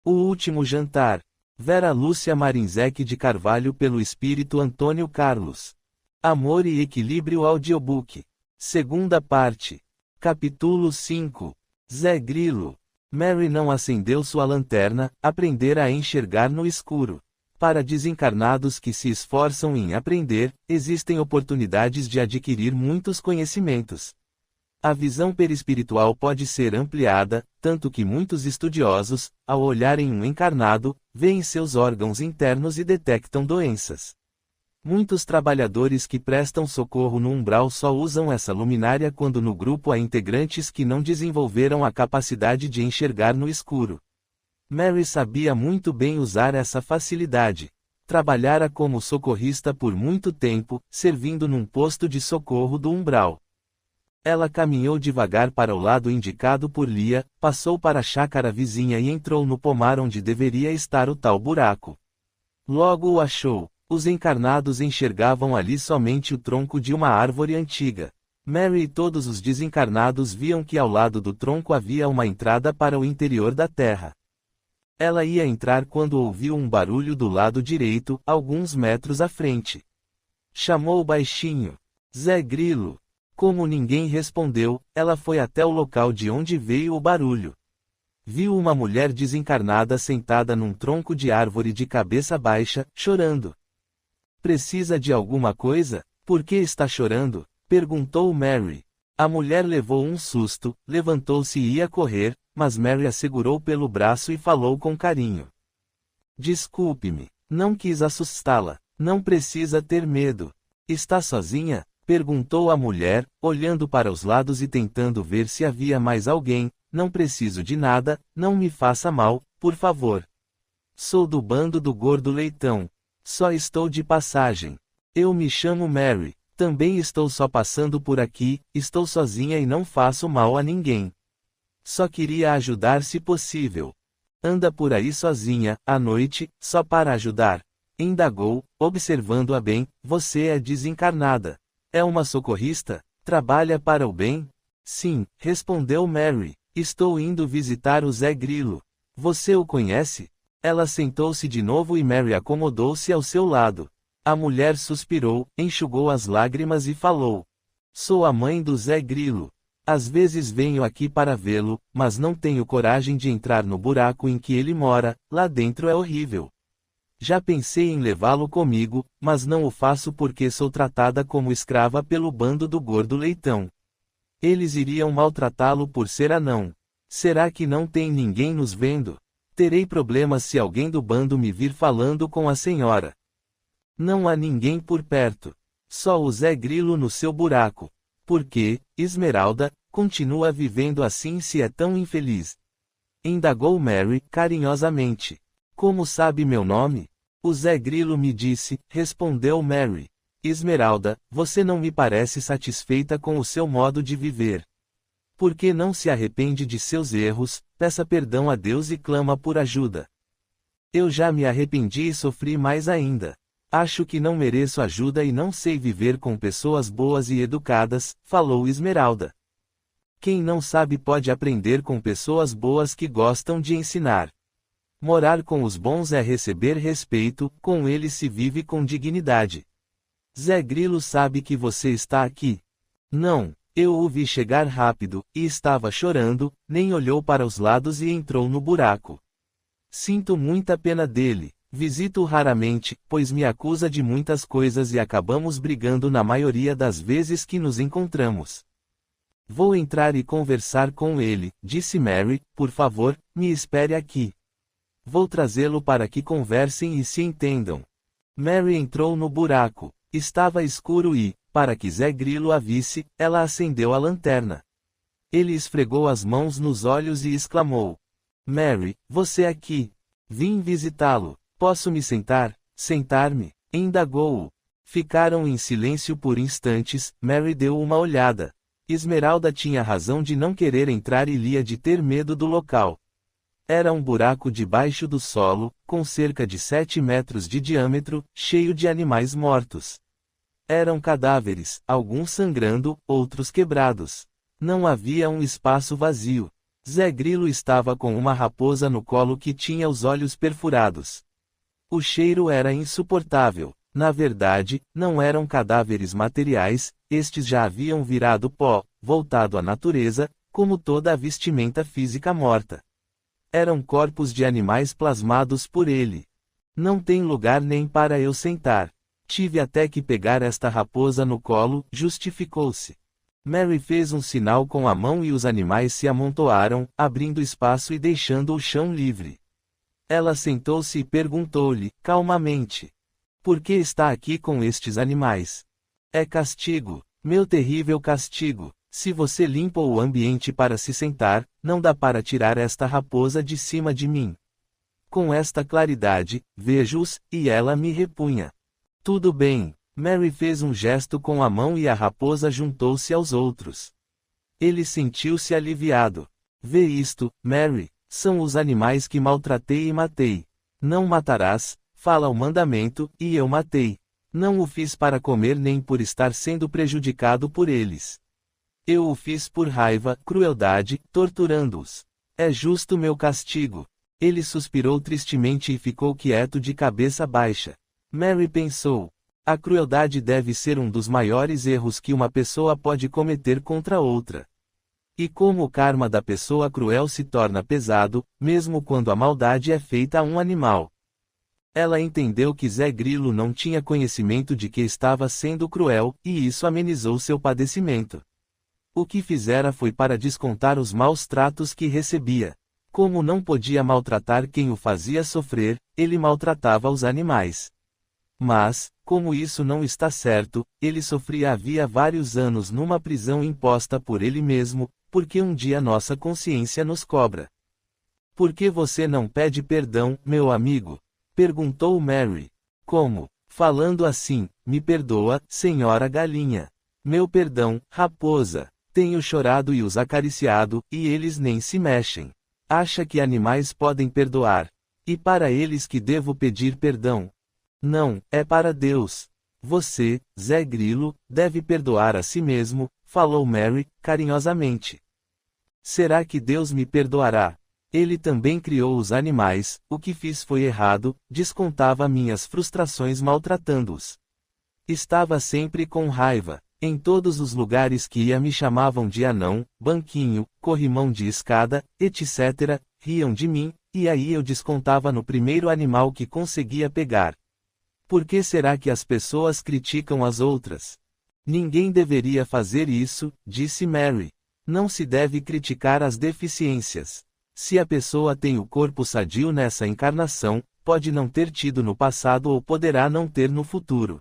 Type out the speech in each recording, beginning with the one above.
O Último Jantar. Vera Lúcia Marinzec de Carvalho pelo Espírito Antônio Carlos. Amor e Equilíbrio Audiobook. Segunda parte. Capítulo 5. Zé Grilo. Mary não acendeu sua lanterna, aprendera a enxergar no escuro. Para desencarnados que se esforçam em aprender, existem oportunidades de adquirir muitos conhecimentos. A visão perispiritual pode ser ampliada, tanto que muitos estudiosos, ao olharem um encarnado, veem seus órgãos internos e detectam doenças. Muitos trabalhadores que prestam socorro no umbral só usam essa luminária quando no grupo há integrantes que não desenvolveram a capacidade de enxergar no escuro. Mary sabia muito bem usar essa facilidade. Trabalhara como socorrista por muito tempo, servindo num posto de socorro do umbral. Ela caminhou devagar para o lado indicado por Lia, passou para a chácara vizinha e entrou no pomar onde deveria estar o tal buraco. Logo o achou. Os encarnados enxergavam ali somente o tronco de uma árvore antiga. Mary e todos os desencarnados viam que ao lado do tronco havia uma entrada para o interior da terra. Ela ia entrar quando ouviu um barulho do lado direito, alguns metros à frente. Chamou baixinho: Zé Grilo. Como ninguém respondeu, ela foi até o local de onde veio o barulho. Viu uma mulher desencarnada sentada num tronco de árvore de cabeça baixa, chorando. Precisa de alguma coisa? Por que está chorando? Perguntou Mary. A mulher levou um susto, levantou-se e ia correr, mas Mary a segurou pelo braço e falou com carinho. Desculpe-me. Não quis assustá-la. Não precisa ter medo. Está sozinha? Perguntou a mulher, olhando para os lados e tentando ver se havia mais alguém. Não preciso de nada, não me faça mal, por favor. Sou do bando do Gordo Leitão. Só estou de passagem. Eu me chamo Mary. Também estou só passando por aqui, estou sozinha e não faço mal a ninguém. Só queria ajudar se possível. Anda por aí sozinha, à noite, só para ajudar? Indagou, observando-a bem. Você é desencarnada. É uma socorrista? Trabalha para o bem? Sim, respondeu Mary. Estou indo visitar o Zé Grilo. Você o conhece? Ela sentou-se de novo e Mary acomodou-se ao seu lado. A mulher suspirou, enxugou as lágrimas e falou: Sou a mãe do Zé Grilo. Às vezes venho aqui para vê-lo, mas não tenho coragem de entrar no buraco em que ele mora, lá dentro é horrível. Já pensei em levá-lo comigo, mas não o faço porque sou tratada como escrava pelo bando do Gordo Leitão. Eles iriam maltratá-lo por ser anão. Será que não tem ninguém nos vendo? Terei problemas se alguém do bando me vir falando com a senhora. Não há ninguém por perto. Só o Zé Grilo no seu buraco. Por que, Esmeralda, continua vivendo assim se é tão infeliz? Indagou Mary, carinhosamente. Como sabe meu nome? O Zé Grilo me disse, respondeu Mary. Esmeralda, você não me parece satisfeita com o seu modo de viver. Por que não se arrepende de seus erros, peça perdão a Deus e clama por ajuda? Eu já me arrependi e sofri mais ainda. Acho que não mereço ajuda e não sei viver com pessoas boas e educadas, falou Esmeralda. Quem não sabe pode aprender com pessoas boas que gostam de ensinar. Morar com os bons é receber respeito, com eles se vive com dignidade. Zé Grilo sabe que você está aqui. Não, eu o vi chegar rápido, e estava chorando, nem olhou para os lados e entrou no buraco. Sinto muita pena dele, visito-o raramente, pois me acusa de muitas coisas e acabamos brigando na maioria das vezes que nos encontramos. Vou entrar e conversar com ele, disse Mary, por favor, me espere aqui. Vou trazê-lo para que conversem e se entendam. Mary entrou no buraco. Estava escuro e, para que Zé Grilo a visse, ela acendeu a lanterna. Ele esfregou as mãos nos olhos e exclamou: Mary, você aqui. Vim visitá-lo. Posso me sentar? Sentar-me? Indagou-o. Ficaram em silêncio por instantes. Mary deu uma olhada. Esmeralda tinha razão de não querer entrar e Lia de ter medo do local. Era um buraco debaixo do solo, com cerca de 7 metros de diâmetro, cheio de animais mortos. Eram cadáveres, alguns sangrando, outros quebrados. Não havia um espaço vazio. Zé Grilo estava com uma raposa no colo que tinha os olhos perfurados. O cheiro era insuportável. Na verdade, não eram cadáveres materiais, estes já haviam virado pó, voltado à natureza, como toda a vestimenta física morta. Eram corpos de animais plasmados por ele. Não tem lugar nem para eu sentar. Tive até que pegar esta raposa no colo, justificou-se. Mary fez um sinal com a mão e os animais se amontoaram, abrindo espaço e deixando o chão livre. Ela sentou-se e perguntou-lhe, calmamente: por que está aqui com estes animais? É castigo, meu terrível castigo. Se você limpa o ambiente para se sentar, não dá para tirar esta raposa de cima de mim. Com esta claridade, vejo-os, e ela me repunha. Tudo bem. Mary fez um gesto com a mão e a raposa juntou-se aos outros. Ele sentiu-se aliviado. Vê isto, Mary, são os animais que maltratei e matei. Não matarás, fala o mandamento, e eu matei. Não o fiz para comer nem por estar sendo prejudicado por eles. Eu o fiz por raiva, crueldade, torturando-os. É justo meu castigo. Ele suspirou tristemente e ficou quieto de cabeça baixa. Mary pensou: a crueldade deve ser um dos maiores erros que uma pessoa pode cometer contra outra. E como o karma da pessoa cruel se torna pesado, mesmo quando a maldade é feita a um animal. Ela entendeu que Zé Grilo não tinha conhecimento de que estava sendo cruel, e isso amenizou seu padecimento. O que fizera foi para descontar os maus tratos que recebia. Como não podia maltratar quem o fazia sofrer, ele maltratava os animais. Mas, como isso não está certo, ele sofria havia vários anos numa prisão imposta por ele mesmo, porque um dia nossa consciência nos cobra. Por que você não pede perdão, meu amigo? Perguntou Mary. Como? Falando assim, me perdoa, senhora galinha. Meu perdão, raposa. Tenho chorado e os acariciado, e eles nem se mexem. Acha que animais podem perdoar? E para eles que devo pedir perdão? Não, é para Deus. Você, Zé Grilo, deve perdoar a si mesmo, falou Mary, carinhosamente. Será que Deus me perdoará? Ele também criou os animais, o que fiz foi errado, descontava minhas frustrações maltratando-os. Estava sempre com raiva. Em todos os lugares que ia me chamavam de anão, banquinho, corrimão de escada, etc., riam de mim, e aí eu descontava no primeiro animal que conseguia pegar. Por que será que as pessoas criticam as outras? Ninguém deveria fazer isso, disse Mary. Não se deve criticar as deficiências. Se a pessoa tem o corpo sadio nessa encarnação, pode não ter tido no passado ou poderá não ter no futuro.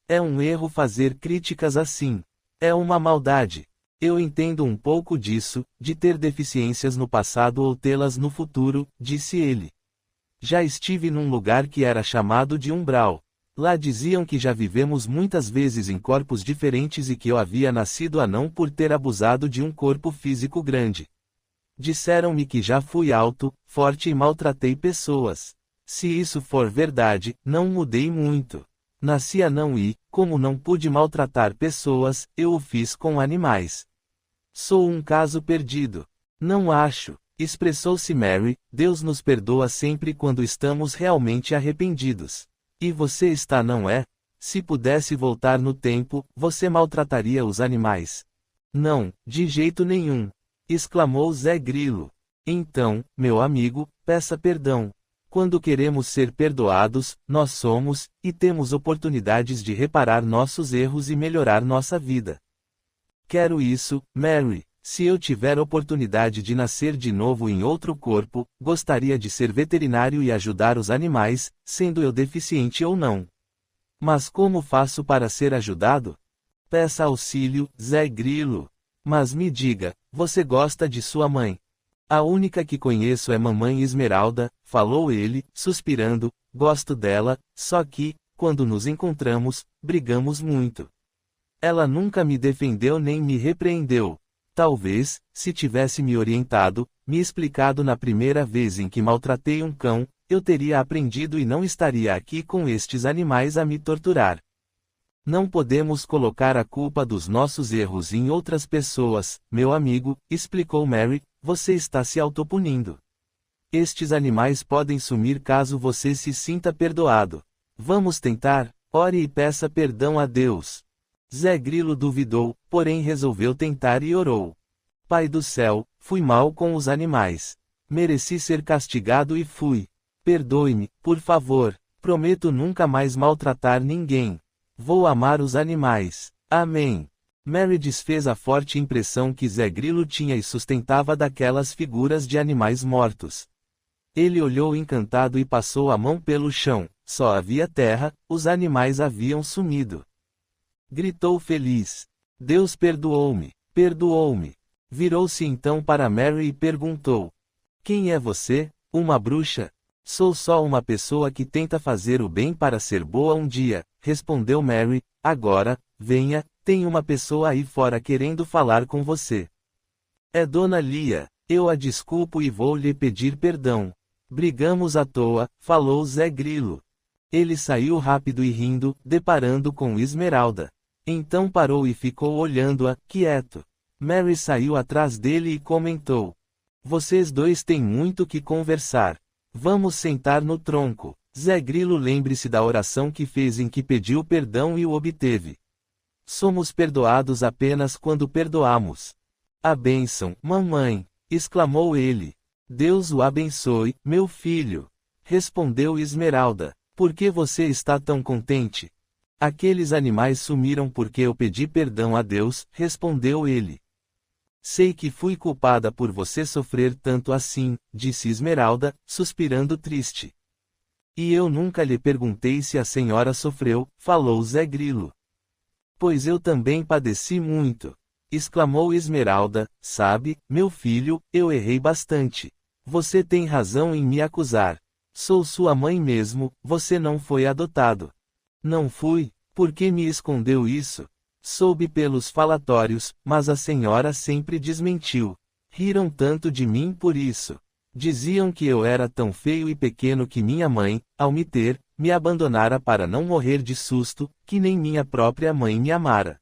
É um erro fazer críticas assim. É uma maldade. Eu entendo um pouco disso, de ter deficiências no passado ou tê-las no futuro, disse ele. Já estive num lugar que era chamado de umbral. Lá diziam que já vivemos muitas vezes em corpos diferentes e que eu havia nascido anão por ter abusado de um corpo físico grande. Disseram-me que já fui alto, forte e maltratei pessoas. Se isso for verdade, não mudei muito. Nasci anão e, como não pude maltratar pessoas, eu o fiz com animais. Sou um caso perdido. Não acho, expressou-se Mary, Deus nos perdoa sempre quando estamos realmente arrependidos. E você está, não é? Se pudesse voltar no tempo, você maltrataria os animais. Não, de jeito nenhum, exclamou Zé Grilo. Então, meu amigo, peça perdão. Quando queremos ser perdoados, nós somos, e temos oportunidades de reparar nossos erros e melhorar nossa vida. Quero isso, Mary. Se eu tiver oportunidade de nascer de novo em outro corpo, gostaria de ser veterinário e ajudar os animais, sendo eu deficiente ou não. Mas como faço para ser ajudado? Peça auxílio, Zé Grilo. Mas me diga, você gosta de sua mãe? A única que conheço é Mamãe Esmeralda, falou ele, suspirando, gosto dela, só que, quando nos encontramos, brigamos muito. Ela nunca me defendeu nem me repreendeu. Talvez, se tivesse me orientado, me explicado na primeira vez em que maltratei um cão, eu teria aprendido e não estaria aqui com estes animais a me torturar. Não podemos colocar a culpa dos nossos erros em outras pessoas, meu amigo, explicou Mary. Você está se autopunindo. Estes animais podem sumir caso você se sinta perdoado. Vamos tentar? Ore e peça perdão a Deus. Zé Grilo duvidou, porém resolveu tentar e orou. Pai do céu, fui mal com os animais. Mereci ser castigado e fui. Perdoe-me, por favor. Prometo nunca mais maltratar ninguém. Vou amar os animais. Amém. Mary desfez a forte impressão que Zé Grilo tinha e sustentava daquelas figuras de animais mortos. Ele olhou encantado e passou a mão pelo chão. Só havia terra, os animais haviam sumido. Gritou feliz. Deus perdoou-me, perdoou-me. Virou-se então para Mary e perguntou: Quem é você, uma bruxa? Sou só uma pessoa que tenta fazer o bem para ser boa um dia, respondeu Mary. Agora, venha, tem uma pessoa aí fora querendo falar com você. É Dona Lia, eu a desculpo e vou lhe pedir perdão. Brigamos à toa, falou Zé Grilo. Ele saiu rápido e rindo, deparando com Esmeralda. Então parou e ficou olhando-a, quieto. Mary saiu atrás dele e comentou: Vocês dois têm muito que conversar. Vamos sentar no tronco. Zé Grilo, lembre-se da oração que fez em que pediu perdão e o obteve. Somos perdoados apenas quando perdoamos. A bênção, mamãe, exclamou ele. Deus o abençoe, meu filho, respondeu Esmeralda. Por que você está tão contente? Aqueles animais sumiram porque eu pedi perdão a Deus, respondeu ele. Sei que fui culpada por você sofrer tanto assim, disse Esmeralda, suspirando triste. E eu nunca lhe perguntei se a senhora sofreu, falou Zé Grilo. Pois eu também padeci muito, exclamou Esmeralda. Sabe, meu filho, eu errei bastante. Você tem razão em me acusar. Sou sua mãe mesmo, você não foi adotado. Não fui, por que me escondeu isso? Soube pelos falatórios, mas a senhora sempre desmentiu. Riram tanto de mim por isso. Diziam que eu era tão feio e pequeno que minha mãe, ao me ter, me abandonara para não morrer de susto, que nem minha própria mãe me amara.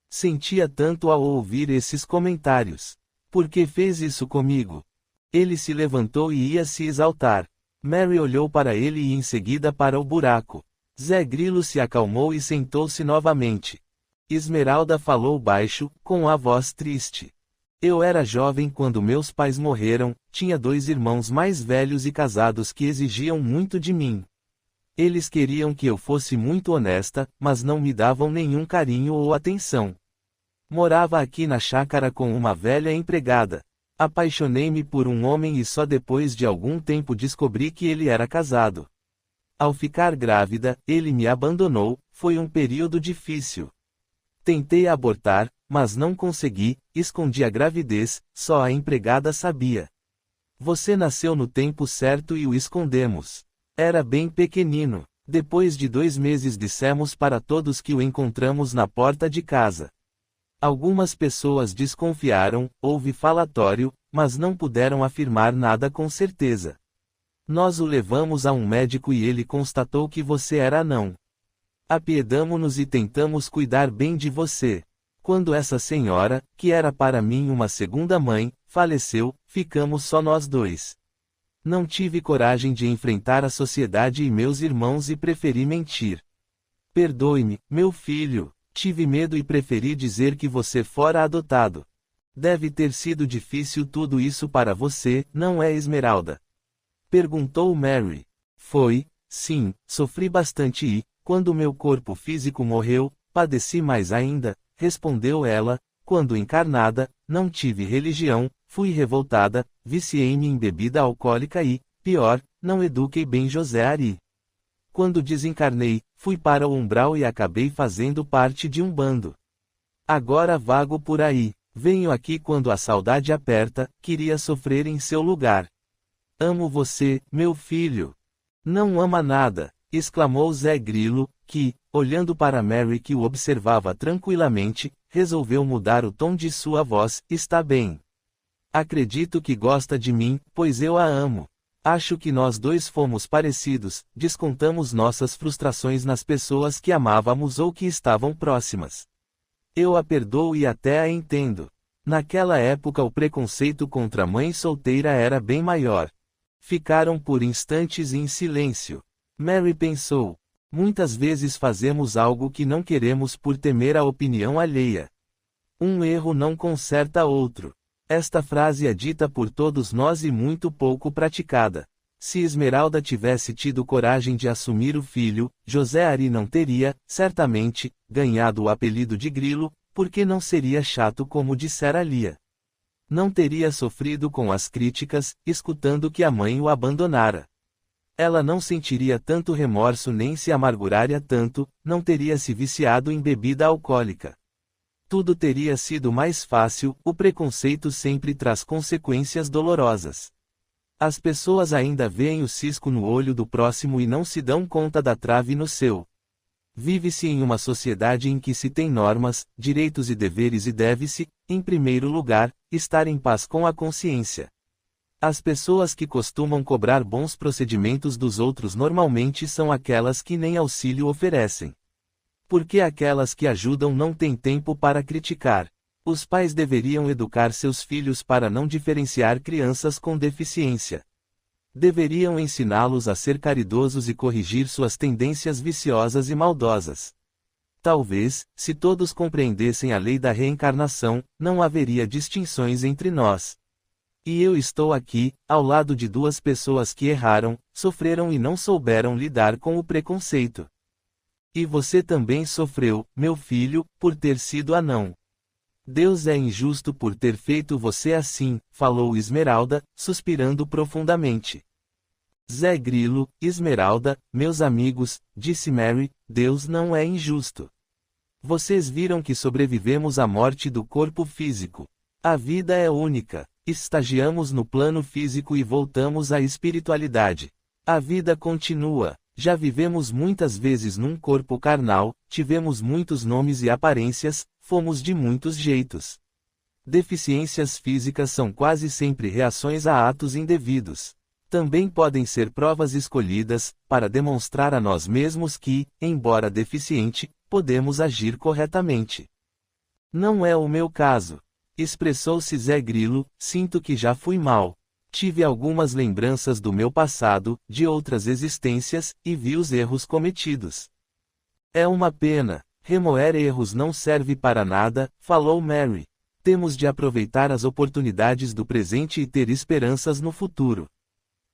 Sentia tanto ao ouvir esses comentários. Por que fez isso comigo? Ele se levantou e ia se exaltar. Mary olhou para ele e em seguida para o buraco. Zé Grilo se acalmou e sentou-se novamente. Esmeralda falou baixo, com a voz triste. Eu era jovem quando meus pais morreram, tinha 2 irmãos mais velhos e casados que exigiam muito de mim. Eles queriam que eu fosse muito honesta, mas não me davam nenhum carinho ou atenção. Morava aqui na chácara com uma velha empregada. Apaixonei-me por um homem e só depois de algum tempo descobri que ele era casado. Ao ficar grávida, ele me abandonou, foi um período difícil. Tentei abortar, mas não consegui, escondi a gravidez, só a empregada sabia. Você nasceu no tempo certo e o escondemos. Era bem pequenino. Depois de 2 meses dissemos para todos que o encontramos na porta de casa. Algumas pessoas desconfiaram, houve falatório, mas não puderam afirmar nada com certeza. Nós o levamos a um médico e ele constatou que você era anão. Apiedamo-nos e tentamos cuidar bem de você. Quando essa senhora, que era para mim uma segunda mãe, faleceu, ficamos só nós 2. Não tive coragem de enfrentar a sociedade e meus irmãos e preferi mentir. Perdoe-me, meu filho, tive medo e preferi dizer que você fora adotado. Deve ter sido difícil tudo isso para você, não é, Esmeralda? Perguntou Mary. Foi, sim, sofri bastante e, quando meu corpo físico morreu, padeci mais ainda, respondeu ela. Quando encarnada, não tive religião, fui revoltada, viciei-me em bebida alcoólica e, pior, não eduquei bem José Ari. Quando desencarnei, fui para o umbral e acabei fazendo parte de um bando. Agora vago por aí, venho aqui quando a saudade aperta, queria sofrer em seu lugar. Amo você, meu filho. Não ama nada, exclamou Zé Grilo, que, olhando para Mary que o observava tranquilamente, resolveu mudar o tom de sua voz. Está bem. Acredito que gosta de mim, pois eu a amo. Acho que nós 2 fomos parecidos, descontamos nossas frustrações nas pessoas que amávamos ou que estavam próximas. Eu a perdoo e até a entendo. Naquela época o preconceito contra a mãe solteira era bem maior. Ficaram por instantes em silêncio. Mary pensou. Muitas vezes fazemos algo que não queremos por temer a opinião alheia. Um erro não conserta outro. Esta frase é dita por todos nós e muito pouco praticada. Se Esmeralda tivesse tido coragem de assumir o filho, José Ari não teria, certamente, ganhado o apelido de Grilo, porque não seria chato como dissera Lia. Não teria sofrido com as críticas, escutando que a mãe o abandonara. Ela não sentiria tanto remorso nem se amarguraria tanto, não teria se viciado em bebida alcoólica. Tudo teria sido mais fácil, o preconceito sempre traz consequências dolorosas. As pessoas ainda veem o cisco no olho do próximo e não se dão conta da trave no seu. Vive-se em uma sociedade em que se tem normas, direitos e deveres e deve-se, em primeiro lugar, estar em paz com a consciência. As pessoas que costumam cobrar bons procedimentos dos outros normalmente são aquelas que nem auxílio oferecem. Porque aquelas que ajudam não têm tempo para criticar. Os pais deveriam educar seus filhos para não diferenciar crianças com deficiência. Deveriam ensiná-los a ser caridosos e corrigir suas tendências viciosas e maldosas. Talvez, se todos compreendessem a lei da reencarnação, não haveria distinções entre nós. E eu estou aqui, ao lado de duas pessoas que erraram, sofreram e não souberam lidar com o preconceito. E você também sofreu, meu filho, por ter sido anão. Deus é injusto por ter feito você assim, falou Esmeralda, suspirando profundamente. Zé Grilo, Esmeralda, meus amigos, disse Mary, Deus não é injusto. Vocês viram que sobrevivemos à morte do corpo físico. A vida é única. Estagiamos no plano físico e voltamos à espiritualidade. A vida continua. Já vivemos muitas vezes num corpo carnal, tivemos muitos nomes e aparências, fomos de muitos jeitos. Deficiências físicas são quase sempre reações a atos indevidos. Também podem ser provas escolhidas, para demonstrar a nós mesmos que, embora deficiente, podemos agir corretamente. Não é o meu caso. Expressou-se Zé Grilo, sinto que já fui mal. Tive algumas lembranças do meu passado, de outras existências, e vi os erros cometidos. É uma pena. Remoer erros não serve para nada, falou Mary. Temos de aproveitar as oportunidades do presente e ter esperanças no futuro.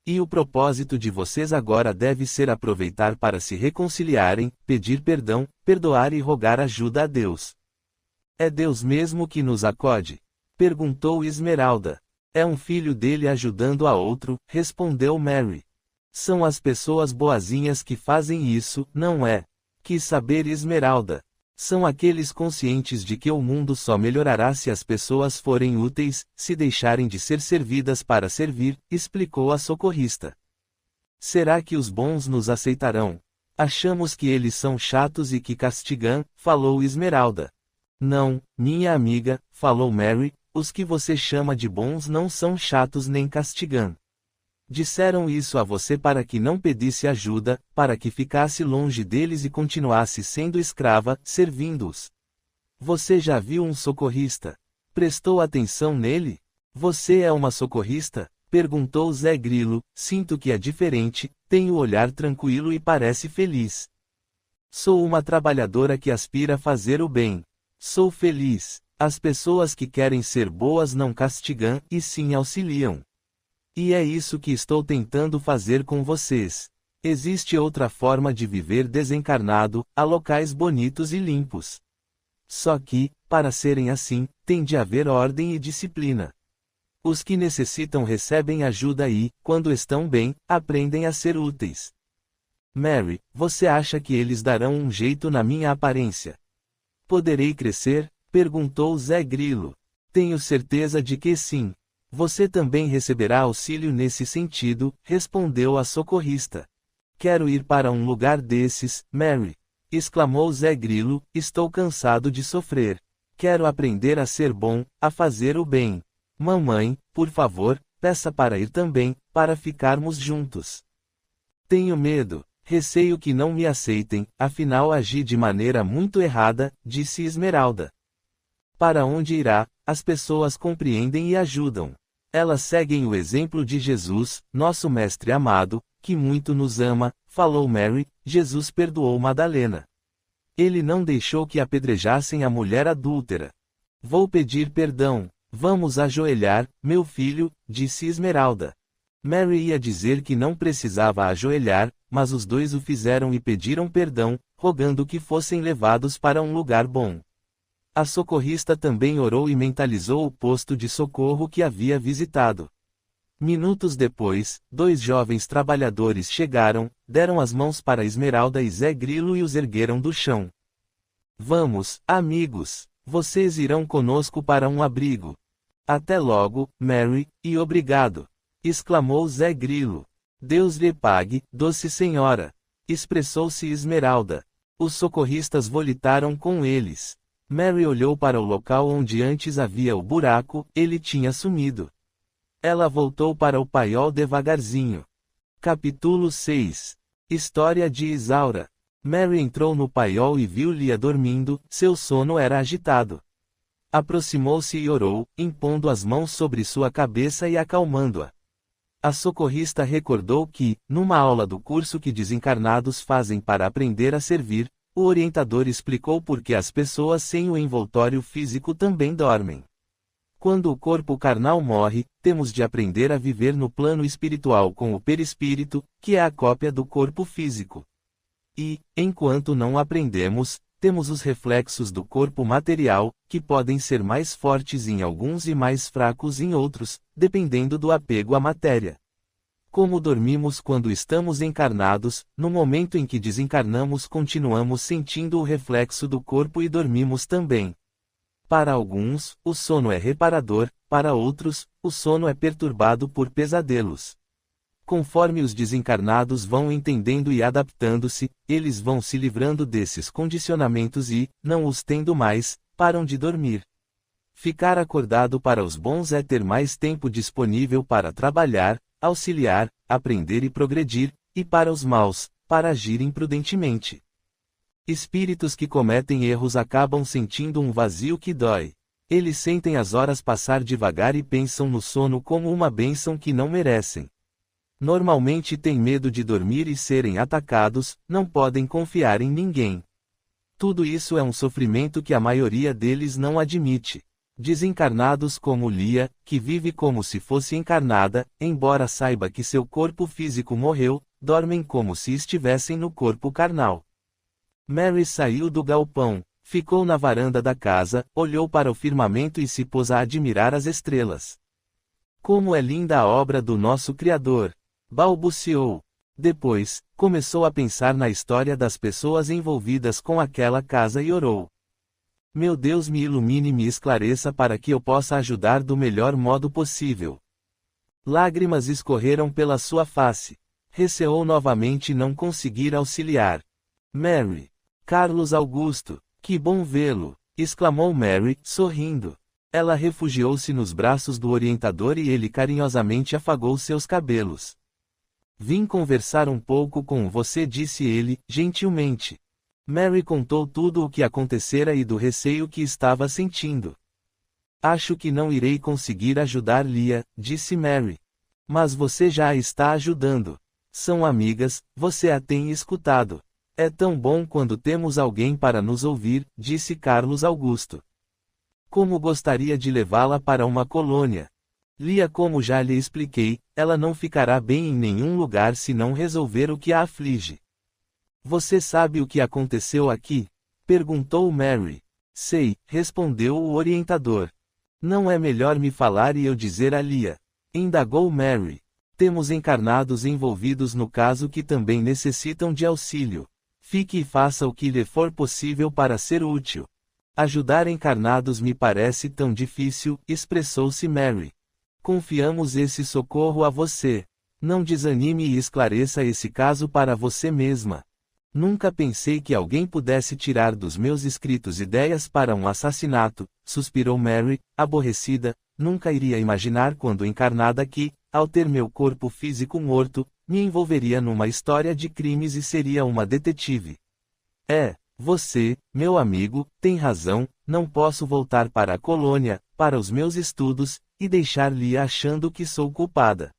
E o propósito de vocês agora deve ser aproveitar para se reconciliarem, pedir perdão, perdoar e rogar ajuda a Deus. É Deus mesmo que nos acode? Perguntou Esmeralda. É um filho dele ajudando a outro, respondeu Mary. São as pessoas boazinhas que fazem isso, não é? Quis saber Esmeralda. São aqueles conscientes de que o mundo só melhorará se as pessoas forem úteis, se deixarem de ser servidas para servir, explicou a socorrista. Será que os bons nos aceitarão? Achamos que eles são chatos e que castigam, falou Esmeralda. Não, minha amiga, falou Mary, os que você chama de bons não são chatos nem castigam. Disseram isso a você para que não pedisse ajuda, para que ficasse longe deles e continuasse sendo escrava, servindo-os. Você já viu um socorrista? Prestou atenção nele? Você é uma socorrista? Perguntou Zé Grilo, sinto que é diferente, tem o olhar tranquilo e parece feliz. Sou uma trabalhadora que aspira a fazer o bem. Sou feliz. As pessoas que querem ser boas não castigam, e sim auxiliam. E é isso que estou tentando fazer com vocês. Existe outra forma de viver desencarnado, a locais bonitos e limpos. Só que, para serem assim, tem de haver ordem e disciplina. Os que necessitam recebem ajuda e, quando estão bem, aprendem a ser úteis. Mary, você acha que eles darão um jeito na minha aparência? Poderei crescer? Perguntou Zé Grilo. Tenho certeza de que sim. Você também receberá auxílio nesse sentido, respondeu a socorrista. Quero ir para um lugar desses, Mary. Exclamou Zé Grilo, estou cansado de sofrer. Quero aprender a ser bom, a fazer o bem. Mamãe, por favor, peça para ir também, para ficarmos juntos. Tenho medo, receio que não me aceitem, afinal agi de maneira muito errada, disse Esmeralda. Para onde irá, as pessoas compreendem e ajudam. Elas seguem o exemplo de Jesus, nosso Mestre amado, que muito nos ama, falou Mary. Jesus perdoou Madalena. Ele não deixou que apedrejassem a mulher adúltera. Vou pedir perdão. Vamos ajoelhar, meu filho, disse Esmeralda. Mary ia dizer que não precisava ajoelhar, mas os dois o fizeram e pediram perdão, rogando que fossem levados para um lugar bom. A socorrista também orou e mentalizou o posto de socorro que havia visitado. Minutos depois, 2 jovens trabalhadores chegaram, deram as mãos para Esmeralda e Zé Grilo e os ergueram do chão. Vamos, amigos, vocês irão conosco para um abrigo. Até logo, Mary, e obrigado! Exclamou Zé Grilo. Deus lhe pague, doce senhora! Expressou-se Esmeralda. Os socorristas volitaram com eles. Mary olhou para o local onde antes havia o buraco, ele tinha sumido. Ela voltou para o paiol devagarzinho. Capítulo 6. História de Isaura. Mary entrou no paiol e viu Lia dormindo, seu sono era agitado. Aproximou-se e orou, impondo as mãos sobre sua cabeça e acalmando-a. A socorrista recordou que, numa aula do curso que desencarnados fazem para aprender a servir, o orientador explicou por que as pessoas sem o envoltório físico também dormem. Quando o corpo carnal morre, temos de aprender a viver no plano espiritual com o perispírito, que é a cópia do corpo físico. E, enquanto não aprendemos, temos os reflexos do corpo material, que podem ser mais fortes em alguns e mais fracos em outros, dependendo do apego à matéria. Como dormimos quando estamos encarnados, no momento em que desencarnamos continuamos sentindo o reflexo do corpo e dormimos também. Para alguns, o sono é reparador, para outros, o sono é perturbado por pesadelos. Conforme os desencarnados vão entendendo e adaptando-se, eles vão se livrando desses condicionamentos e, não os tendo mais, param de dormir. Ficar acordado para os bons é ter mais tempo disponível para trabalhar, auxiliar, aprender e progredir, e para os maus, para agir imprudentemente. Espíritos que cometem erros acabam sentindo um vazio que dói. Eles sentem as horas passar devagar e pensam no sono como uma bênção que não merecem. Normalmente têm medo de dormir e serem atacados, não podem confiar em ninguém. Tudo isso é um sofrimento que a maioria deles não admite. Desencarnados como Lia, que vive como se fosse encarnada, embora saiba que seu corpo físico morreu, dormem como se estivessem no corpo carnal. Mary saiu do galpão, ficou na varanda da casa, olhou para o firmamento e se pôs a admirar as estrelas. Como é linda a obra do nosso Criador! Balbuciou. Depois, começou a pensar na história das pessoas envolvidas com aquela casa e orou. Meu Deus, me ilumine e me esclareça para que eu possa ajudar do melhor modo possível. Lágrimas escorreram pela sua face. Receou novamente não conseguir auxiliar. Mary. Carlos Augusto. Que bom vê-lo! Exclamou Mary, sorrindo. Ela refugiou-se nos braços do orientador e ele carinhosamente afagou seus cabelos. Vim conversar um pouco com você, disse ele, gentilmente. Mary contou tudo o que acontecera e do receio que estava sentindo. Acho que não irei conseguir ajudar Lia, disse Mary. Mas você já a está ajudando. São amigas, você a tem escutado. É tão bom quando temos alguém para nos ouvir, disse Carlos Augusto. Como gostaria de levá-la para uma colônia. Lia, como já lhe expliquei, ela não ficará bem em nenhum lugar se não resolver o que a aflige. Você sabe o que aconteceu aqui? Perguntou Mary. Sei, respondeu o orientador. Não é melhor me falar e eu dizer a Lia? Indagou Mary. Temos encarnados envolvidos no caso que também necessitam de auxílio. Fique e faça o que lhe for possível para ser útil. Ajudar encarnados me parece tão difícil, expressou-se Mary. Confiamos esse socorro a você. Não desanime e esclareça esse caso para você mesma. Nunca pensei que alguém pudesse tirar dos meus escritos ideias para um assassinato, suspirou Mary, aborrecida. Nunca iria imaginar quando encarnada que, ao ter meu corpo físico morto, me envolveria numa história de crimes e seria uma detetive. Você, meu amigo, tem razão, não posso voltar para a colônia, para os meus estudos, e deixar Lia achando que sou culpada.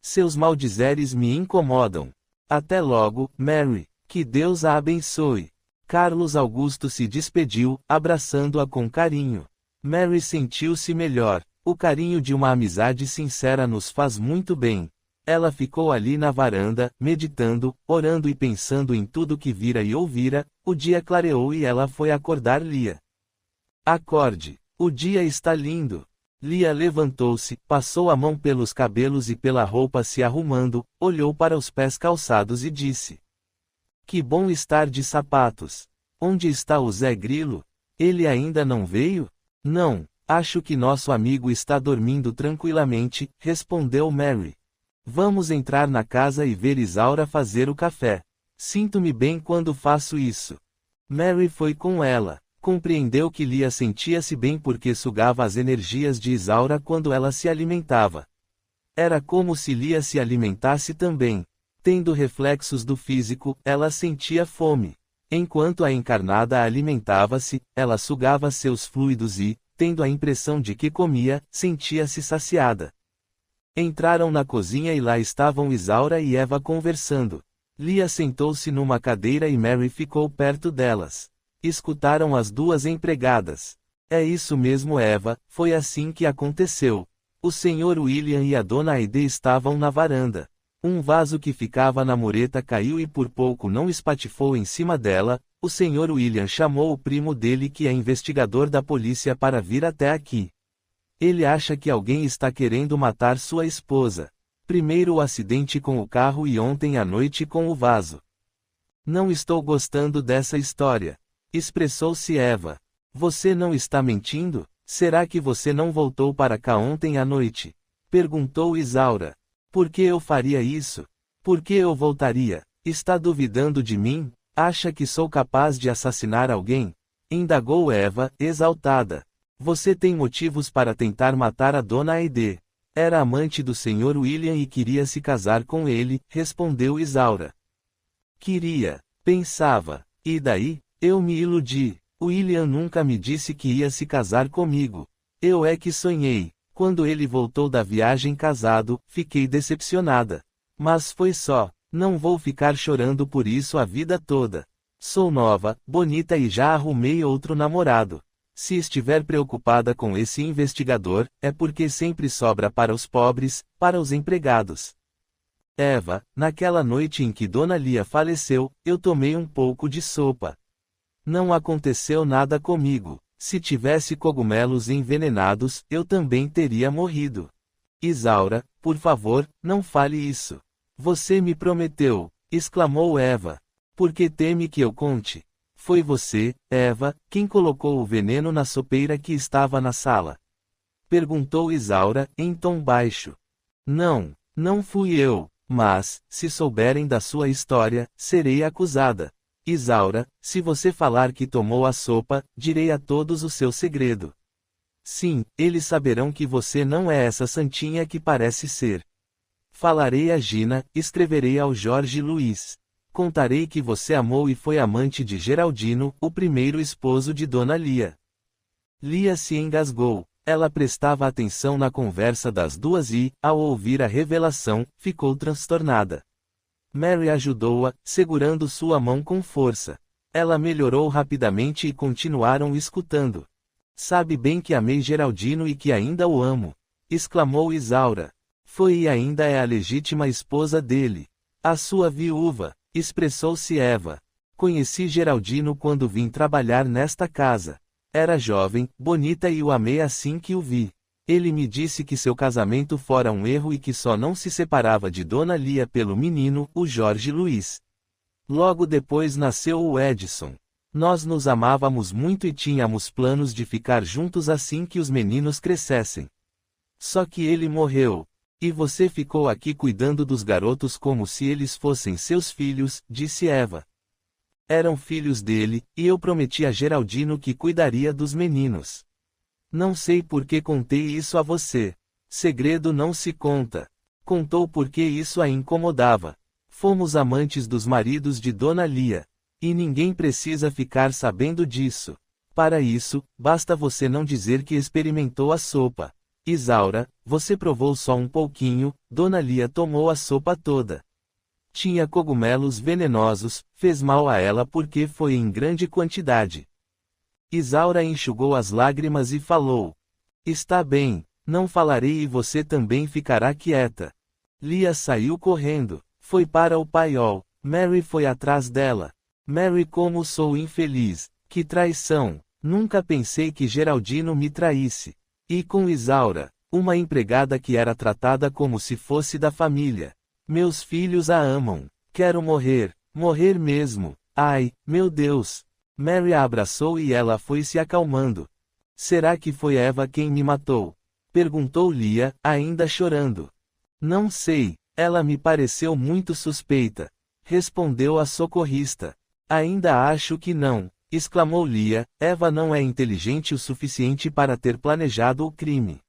Seus maldizeres me incomodam. Até logo, Mary. Que Deus a abençoe. Carlos Augusto se despediu, abraçando-a com carinho. Mary sentiu-se melhor. O carinho de uma amizade sincera nos faz muito bem. Ela ficou ali na varanda, meditando, orando e pensando em tudo que vira e ouvira. O dia clareou e ela foi acordar Lia. Acorde. O dia está lindo. Lia levantou-se, passou a mão pelos cabelos e pela roupa se arrumando, olhou para os pés calçados e disse: Que bom estar de sapatos. Onde está o Zé Grilo? Ele ainda não veio? Não, acho que nosso amigo está dormindo tranquilamente, respondeu Mary. Vamos entrar na casa e ver Isaura fazer o café. Sinto-me bem quando faço isso. Mary foi com ela. Compreendeu que Lia sentia-se bem porque sugava as energias de Isaura quando ela se alimentava. Era como se Lia se alimentasse também. Tendo reflexos do físico, ela sentia fome. Enquanto a encarnada alimentava-se, ela sugava seus fluidos e, tendo a impressão de que comia, sentia-se saciada. Entraram na cozinha e lá estavam Isaura e Eva conversando. Lia sentou-se numa cadeira e Mary ficou perto delas. Escutaram as duas empregadas. É isso mesmo, Eva, foi assim que aconteceu. O Sr. William e a Dona Aide estavam na varanda. Um vaso que ficava na mureta caiu e por pouco não espatifou em cima dela. O Sr. William chamou o primo dele que é investigador da polícia para vir até aqui. Ele acha que alguém está querendo matar sua esposa. Primeiro o acidente com o carro e ontem à noite com o vaso. Não estou gostando dessa história. Expressou-se Eva. Você não está mentindo? Será que você não voltou para cá ontem à noite? Perguntou Isaura. Por que eu faria isso? Por que eu voltaria? Está duvidando de mim? Acha que sou capaz de assassinar alguém? Indagou Eva, exaltada. Você tem motivos para tentar matar a Dona Aide. Era amante do Sr. William e queria se casar com ele, respondeu Isaura. Queria. Pensava. E daí? Eu me iludi. William nunca me disse que ia se casar comigo. Eu é que sonhei. Quando ele voltou da viagem casado, fiquei decepcionada. Mas foi só. Não vou ficar chorando por isso a vida toda. Sou nova, bonita e já arrumei outro namorado. Se estiver preocupada com esse investigador, é porque sempre sobra para os pobres, para os empregados. Eva, naquela noite em que Dona Lia faleceu, eu tomei um pouco de sopa. Não aconteceu nada comigo. Se tivesse cogumelos envenenados, eu também teria morrido. Isaura, por favor, não fale isso. Você me prometeu, exclamou Eva. Por que teme que eu conte? Foi você, Eva, quem colocou o veneno na sopeira que estava na sala? Perguntou Isaura, em tom baixo. Não, não fui eu, mas, se souberem da sua história, serei acusada. Isaura, se você falar que tomou a sopa, direi a todos o seu segredo. Sim, eles saberão que você não é essa santinha que parece ser. Falarei a Gina, escreverei ao Jorge Luiz. Contarei que você amou e foi amante de Geraldino, o primeiro esposo de Dona Lia. Lia se engasgou. Ela prestava atenção na conversa das duas e, ao ouvir a revelação, ficou transtornada. Mary ajudou-a, segurando sua mão com força. Ela melhorou rapidamente e continuaram escutando. Sabe bem que amei Geraldino e que ainda o amo, exclamou Isaura. Foi e ainda é a legítima esposa dele. A sua viúva, expressou-se Eva. Conheci Geraldino quando vim trabalhar nesta casa. Era jovem, bonita e o amei assim que o vi. Ele me disse que seu casamento fora um erro e que só não se separava de Dona Lia pelo menino, o Jorge Luiz. Logo depois nasceu o Edson. Nós nos amávamos muito e tínhamos planos de ficar juntos assim que os meninos crescessem. Só que ele morreu. E você ficou aqui cuidando dos garotos como se eles fossem seus filhos, disse Eva. Eram filhos dele, e eu prometi a Geraldino que cuidaria dos meninos. Não sei por que contei isso a você. Segredo não se conta. Contou porque isso a incomodava. Fomos amantes dos maridos de Dona Lia. E ninguém precisa ficar sabendo disso. Para isso, basta você não dizer que experimentou a sopa. Isaura, você provou só um pouquinho, Dona Lia tomou a sopa toda. Tinha cogumelos venenosos, fez mal a ela porque foi em grande quantidade. Isaura enxugou as lágrimas e falou: Está bem, não falarei e você também ficará quieta. Lia saiu correndo, foi para o paiol. Mary foi atrás dela. Mary, como sou infeliz, que traição, nunca pensei que Geraldino me traísse. E com Isaura, uma empregada que era tratada como se fosse da família. Meus filhos a amam. Quero morrer, morrer mesmo. Ai, meu Deus. Mary a abraçou e ela foi se acalmando. Será que foi Eva quem me matou? Perguntou Lia, ainda chorando. Não sei, ela me pareceu muito suspeita. Respondeu a socorrista. Ainda acho que não, exclamou Lia, Eva não é inteligente o suficiente para ter planejado o crime.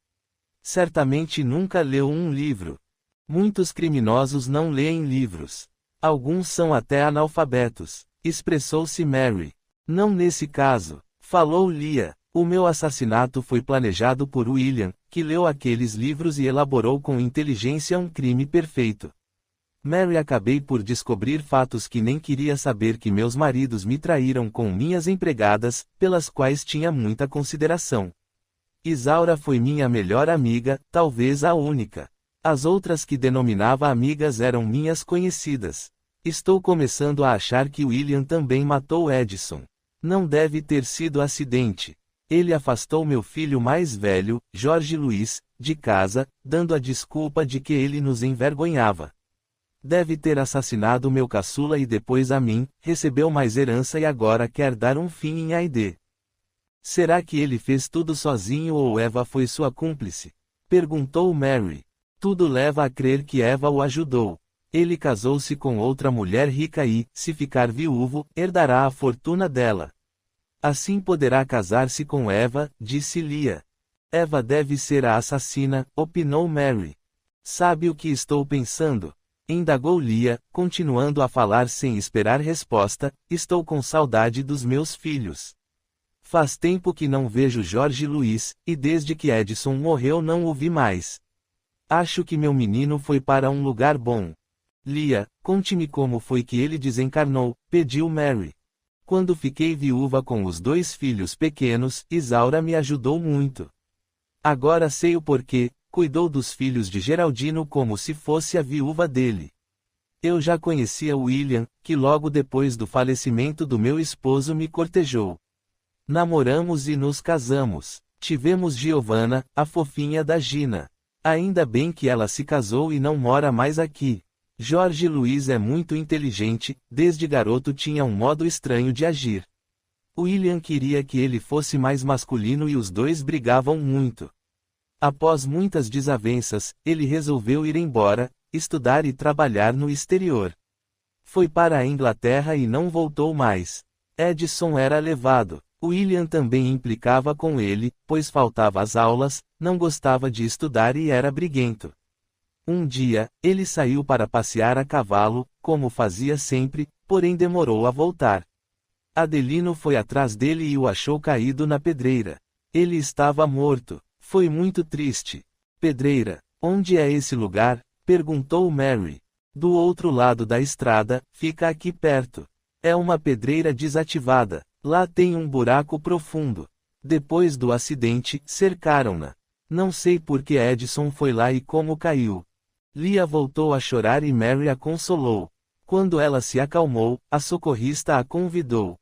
Certamente nunca leu um livro. Muitos criminosos não leem livros. Alguns são até analfabetos, expressou-se Mary. Não nesse caso, falou Lia. O meu assassinato foi planejado por William, que leu aqueles livros e elaborou com inteligência um crime perfeito. Mary, acabei por descobrir fatos que nem queria saber, que meus maridos me traíram com minhas empregadas, pelas quais tinha muita consideração. Isaura foi minha melhor amiga, talvez a única. As outras que denominava amigas eram minhas conhecidas. Estou começando a achar que William também matou Edison. Não deve ter sido acidente. Ele afastou meu filho mais velho, Jorge Luiz, de casa, dando a desculpa de que ele nos envergonhava. Deve ter assassinado meu caçula e depois a mim, recebeu mais herança e agora quer dar um fim em Aide. Será que ele fez tudo sozinho ou Eva foi sua cúmplice? Perguntou Mary. Tudo leva a crer que Eva o ajudou. Ele casou-se com outra mulher rica e, se ficar viúvo, herdará a fortuna dela. Assim poderá casar-se com Eva, disse Lia. Eva deve ser a assassina, opinou Mary. Sabe o que estou pensando? Indagou Lia, continuando a falar sem esperar resposta, estou com saudade dos meus filhos. Faz tempo que não vejo Jorge Luiz, e desde que Edison morreu não o vi mais. Acho que meu menino foi para um lugar bom. Lia, conte-me como foi que ele desencarnou, pediu Mary. Quando fiquei viúva com os 2 filhos pequenos, Isaura me ajudou muito. Agora sei o porquê, cuidou dos filhos de Geraldino como se fosse a viúva dele. Eu já conhecia William, que logo depois do falecimento do meu esposo me cortejou. Namoramos e nos casamos. Tivemos Giovanna, a fofinha da Gina. Ainda bem que ela se casou e não mora mais aqui. Jorge Luiz é muito inteligente, desde garoto tinha um modo estranho de agir. William queria que ele fosse mais masculino e os 2 brigavam muito. Após muitas desavenças, ele resolveu ir embora, estudar e trabalhar no exterior. Foi para a Inglaterra e não voltou mais. Edison era levado. William também implicava com ele, pois faltava às aulas, não gostava de estudar e era briguento. Um dia, ele saiu para passear a cavalo, como fazia sempre, porém demorou a voltar. Adelino foi atrás dele e o achou caído na pedreira. Ele estava morto. Foi muito triste. Pedreira, onde é esse lugar? Perguntou Mary. Do outro lado da estrada, fica aqui perto. É uma pedreira desativada. Lá tem um buraco profundo. Depois do acidente, cercaram-na. Não sei por que Edison foi lá e como caiu. Lia voltou a chorar e Mary a consolou. Quando ela se acalmou, a socorrista a convidou.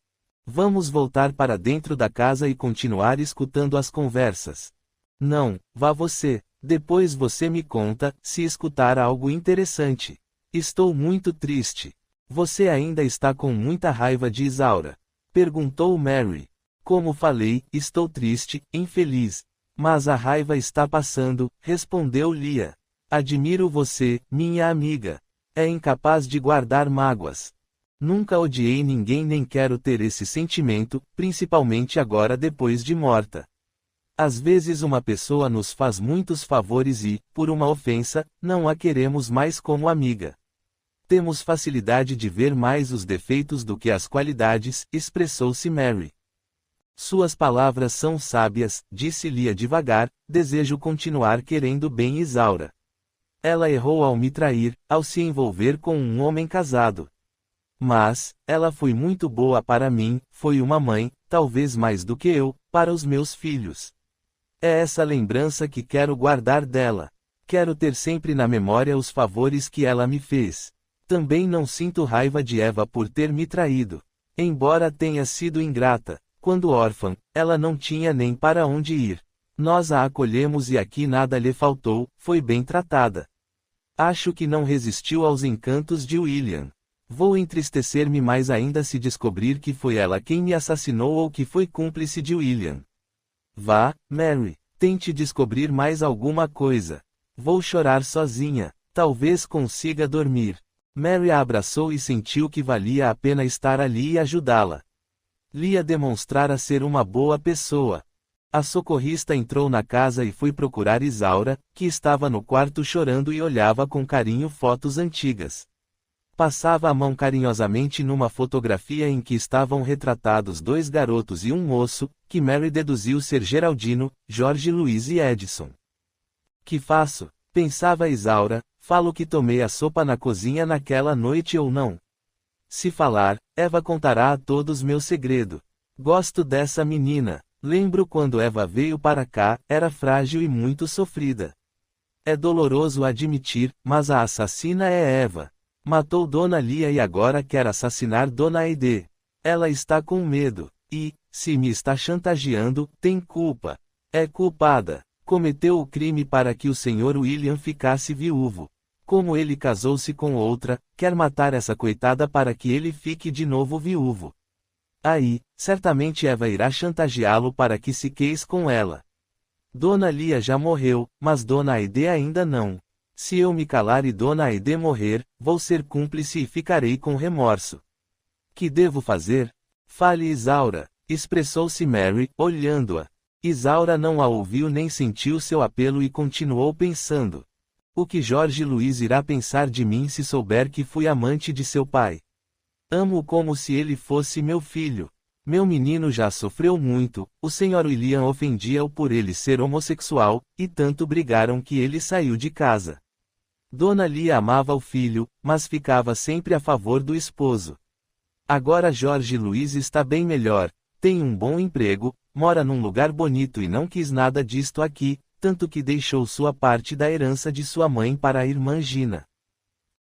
Vamos voltar para dentro da casa e continuar escutando as conversas. Não, vá você. Depois você me conta, se escutar algo interessante. Estou muito triste. Você ainda está com muita raiva de Isaura? Perguntou Mary. Como falei, estou triste, infeliz. Mas a raiva está passando, respondeu Lia. Admiro você, minha amiga. É incapaz de guardar mágoas. Nunca odiei ninguém nem quero ter esse sentimento, principalmente agora depois de morta. Às vezes uma pessoa nos faz muitos favores e, por uma ofensa, não a queremos mais como amiga. Temos facilidade de ver mais os defeitos do que as qualidades, expressou-se Mary. Suas palavras são sábias, disse Lia devagar, desejo continuar querendo bem Isaura. Ela errou ao me trair, ao se envolver com um homem casado. Mas, ela foi muito boa para mim, foi uma mãe, talvez mais do que eu, para os meus filhos. É essa lembrança que quero guardar dela. Quero ter sempre na memória os favores que ela me fez. Também não sinto raiva de Eva por ter me traído. Embora tenha sido ingrata, quando órfã, ela não tinha nem para onde ir. Nós a acolhemos e aqui nada lhe faltou, foi bem tratada. Acho que não resistiu aos encantos de William. Vou entristecer-me mais ainda se descobrir que foi ela quem me assassinou ou que foi cúmplice de William. Vá, Mary, tente descobrir mais alguma coisa. Vou chorar sozinha, talvez consiga dormir. Mary a abraçou e sentiu que valia a pena estar ali e ajudá-la. Lia demonstrara ser uma boa pessoa. A socorrista entrou na casa e foi procurar Isaura, que estava no quarto chorando e olhava com carinho fotos antigas. Passava a mão carinhosamente numa fotografia em que estavam retratados dois garotos e um moço, que Mary deduziu ser Geraldino, Jorge Luiz e Edison. Que faço? Pensava Isaura, falo que tomei a sopa na cozinha naquela noite ou não? Se falar, Eva contará a todos meu segredo. Gosto dessa menina. Lembro quando Eva veio para cá, era frágil e muito sofrida. É doloroso admitir, mas a assassina é Eva. Matou Dona Lia e agora quer assassinar Dona Aide. Ela está com medo, e, se me está chantageando, tem culpa. É culpada. Cometeu o crime para que o Sr. William ficasse viúvo. Como ele casou-se com outra, quer matar essa coitada para que ele fique de novo viúvo. Aí, certamente Eva irá chantageá-lo para que se queis com ela. Dona Lia já morreu, mas Dona Aide ainda não. Se eu me calar e Dona Aide morrer, vou ser cúmplice e ficarei com remorso. Que devo fazer? Fale Isaura, expressou-se Mary, olhando-a. Isaura não a ouviu nem sentiu seu apelo e continuou pensando. O que Jorge Luiz irá pensar de mim se souber que fui amante de seu pai? Amo-o como se ele fosse meu filho. Meu menino já sofreu muito, o Sr. William ofendia-o por ele ser homossexual, e tanto brigaram que ele saiu de casa. Dona Lia amava o filho, mas ficava sempre a favor do esposo. Agora Jorge Luiz está bem melhor, tem um bom emprego, mora num lugar bonito e não quis nada disto aqui, tanto que deixou sua parte da herança de sua mãe para a irmã Gina.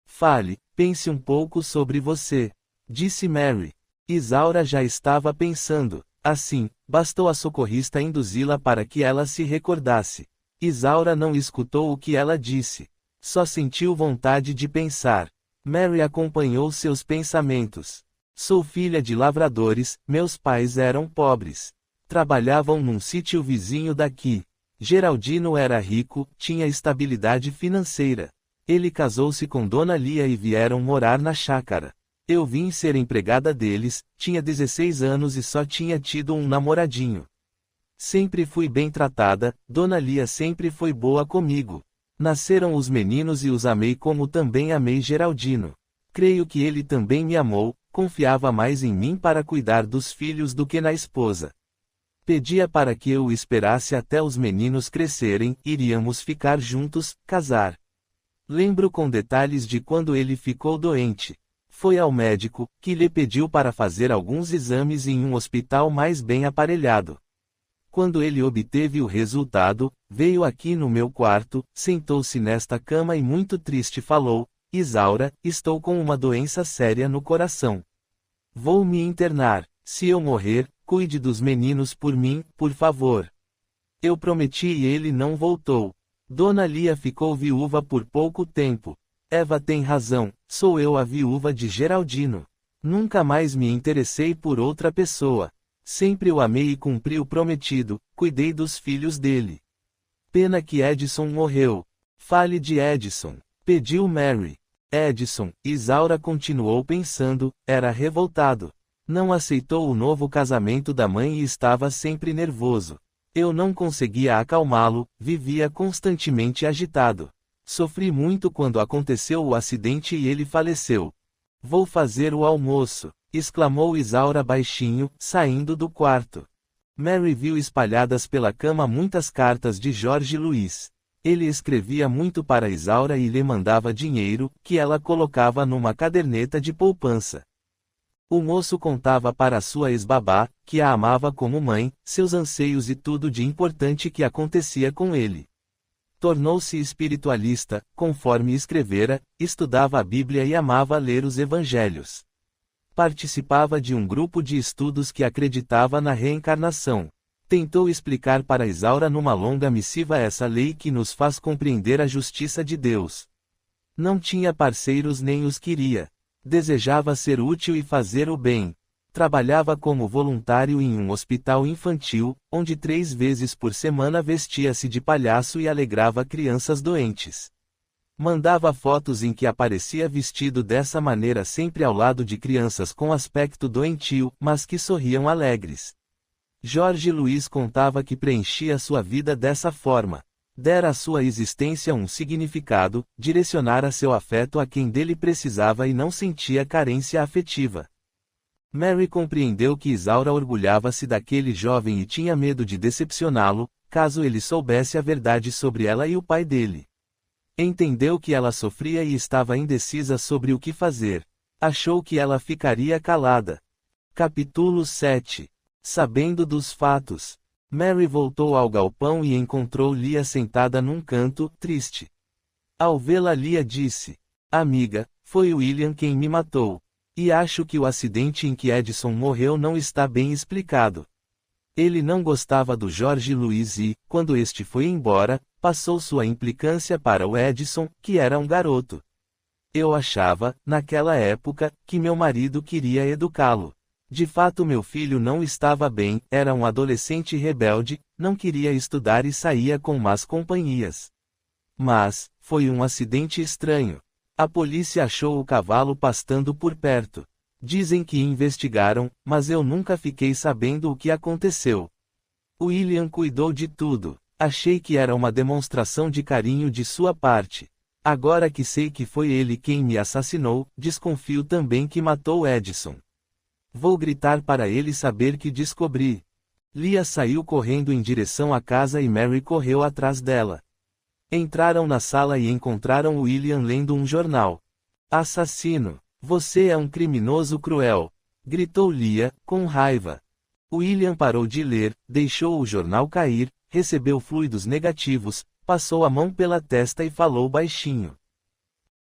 Fale, pense um pouco sobre você, disse Mary. Isaura já estava pensando. Assim, bastou a socorrista induzi-la para que ela se recordasse. Isaura não escutou o que ela disse. Só sentiu vontade de pensar. Mary acompanhou seus pensamentos. Sou filha de lavradores, meus pais eram pobres. Trabalhavam num sítio vizinho daqui. Geraldino era rico, tinha estabilidade financeira. Ele casou-se com Dona Lia e vieram morar na chácara. Eu vim ser empregada deles, tinha 16 anos e só tinha tido um namoradinho. Sempre fui bem tratada, Dona Lia sempre foi boa comigo. Nasceram os meninos e os amei como também amei Geraldino. Creio que ele também me amou, confiava mais em mim para cuidar dos filhos do que na esposa. Pedia para que eu o esperasse até os meninos crescerem, iríamos ficar juntos, casar. Lembro com detalhes de quando ele ficou doente. Foi ao médico, que lhe pediu para fazer alguns exames em um hospital mais bem aparelhado. Quando ele obteve o resultado, veio aqui no meu quarto, sentou-se nesta cama e muito triste falou: Isaura, estou com uma doença séria no coração. Vou me internar. Se eu morrer, cuide dos meninos por mim, por favor. Eu prometi e ele não voltou. Dona Lia ficou viúva por pouco tempo. Eva tem razão, sou eu a viúva de Geraldino. Nunca mais me interessei por outra pessoa. Sempre o amei e cumpri o prometido, cuidei dos filhos dele. Pena que Edison morreu. Fale de Edison, pediu Mary. Edison, Isaura continuou pensando, era revoltado. Não aceitou o novo casamento da mãe e estava sempre nervoso. Eu não conseguia acalmá-lo, vivia constantemente agitado. Sofri muito quando aconteceu o acidente e ele faleceu. Vou fazer o almoço, exclamou Isaura baixinho, saindo do quarto. Mary viu espalhadas pela cama muitas cartas de Jorge Luiz. Ele escrevia muito para Isaura e lhe mandava dinheiro, que ela colocava numa caderneta de poupança. O moço contava para sua ex-babá, que a amava como mãe, seus anseios e tudo de importante que acontecia com ele. Tornou-se espiritualista, conforme escrevera, estudava a Bíblia e amava ler os Evangelhos. Participava de um grupo de estudos que acreditava na reencarnação. Tentou explicar para Isaura numa longa missiva essa lei que nos faz compreender a justiça de Deus. Não tinha parceiros nem os queria. Desejava ser útil e fazer o bem. Trabalhava como voluntário em um hospital infantil, onde 3 vezes por semana vestia-se de palhaço e alegrava crianças doentes. Mandava fotos em que aparecia vestido dessa maneira sempre ao lado de crianças com aspecto doentio, mas que sorriam alegres. Jorge Luiz contava que preenchia sua vida dessa forma. Dera à sua existência um significado, direcionara seu afeto a quem dele precisava e não sentia carência afetiva. Mary compreendeu que Isaura orgulhava-se daquele jovem e tinha medo de decepcioná-lo, caso ele soubesse a verdade sobre ela e o pai dele. Entendeu que ela sofria e estava indecisa sobre o que fazer. Achou que ela ficaria calada. Capítulo 7. Sabendo dos fatos. Mary voltou ao galpão e encontrou Lia sentada num canto, triste. Ao vê-la, Lia disse: Amiga, foi William quem me matou. E acho que o acidente em que Edson morreu não está bem explicado. Ele não gostava do Jorge Luiz e, quando este foi embora, passou sua implicância para o Edson, que era um garoto. Eu achava, naquela época, que meu marido queria educá-lo. De fato, meu filho não estava bem, era um adolescente rebelde, não queria estudar e saía com más companhias. Mas, foi um acidente estranho. A polícia achou o cavalo pastando por perto. Dizem que investigaram, mas eu nunca fiquei sabendo o que aconteceu. William cuidou de tudo. Achei que era uma demonstração de carinho de sua parte. Agora que sei que foi ele quem me assassinou, desconfio também que matou Edson. Vou gritar para ele saber que descobri. Lia saiu correndo em direção à casa e Mary correu atrás dela. Entraram na sala e encontraram William lendo um jornal. Assassino! Você é um criminoso cruel! Gritou Lia, com raiva. William parou de ler, deixou o jornal cair, recebeu fluidos negativos, passou a mão pela testa e falou baixinho.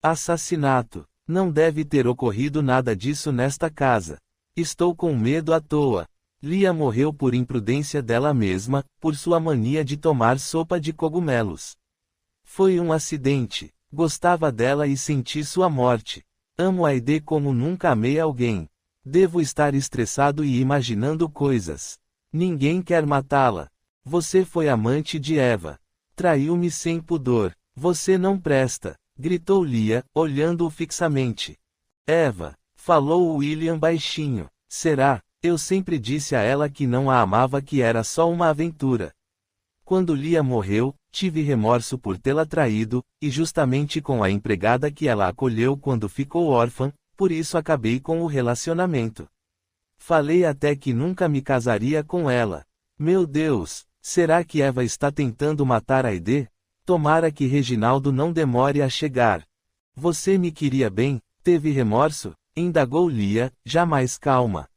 Assassinato! Não deve ter ocorrido nada disso nesta casa. Estou com medo à toa. Lia morreu por imprudência dela mesma, por sua mania de tomar sopa de cogumelos. Foi um acidente. Gostava dela e senti sua morte. Amo a Aide como nunca amei alguém. Devo estar estressado e imaginando coisas. Ninguém quer matá-la. Você foi amante de Eva. Traiu-me sem pudor. Você não presta, gritou Lia, olhando-o fixamente. Eva, falou William baixinho. Será? Eu sempre disse a ela que não a amava, que era só uma aventura. Quando Lia morreu, tive remorso por tê-la traído, e justamente com a empregada que ela acolheu quando ficou órfã, por isso acabei com o relacionamento. Falei até que nunca me casaria com ela. Meu Deus, será que Eva está tentando matar Aide? Tomara que Reginaldo não demore a chegar. Você me queria bem, teve remorso? Indagou Lia, já mais calma.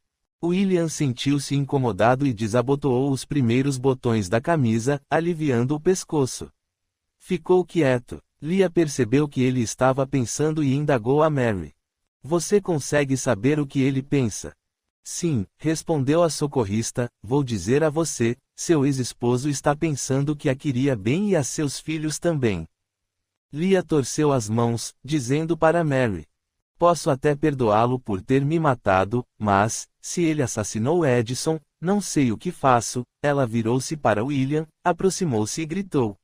William sentiu-se incomodado e desabotoou os primeiros botões da camisa, aliviando o pescoço. Ficou quieto. Lia percebeu que ele estava pensando e indagou a Mary. Você consegue saber o que ele pensa? Sim, respondeu a socorrista, vou dizer a você, seu ex-esposo está pensando que a queria bem e a seus filhos também. Lia torceu as mãos, dizendo para Mary. Posso até perdoá-lo por ter me matado, mas, se ele assassinou Edson, não sei o que faço. Ela virou-se para William, aproximou-se e gritou.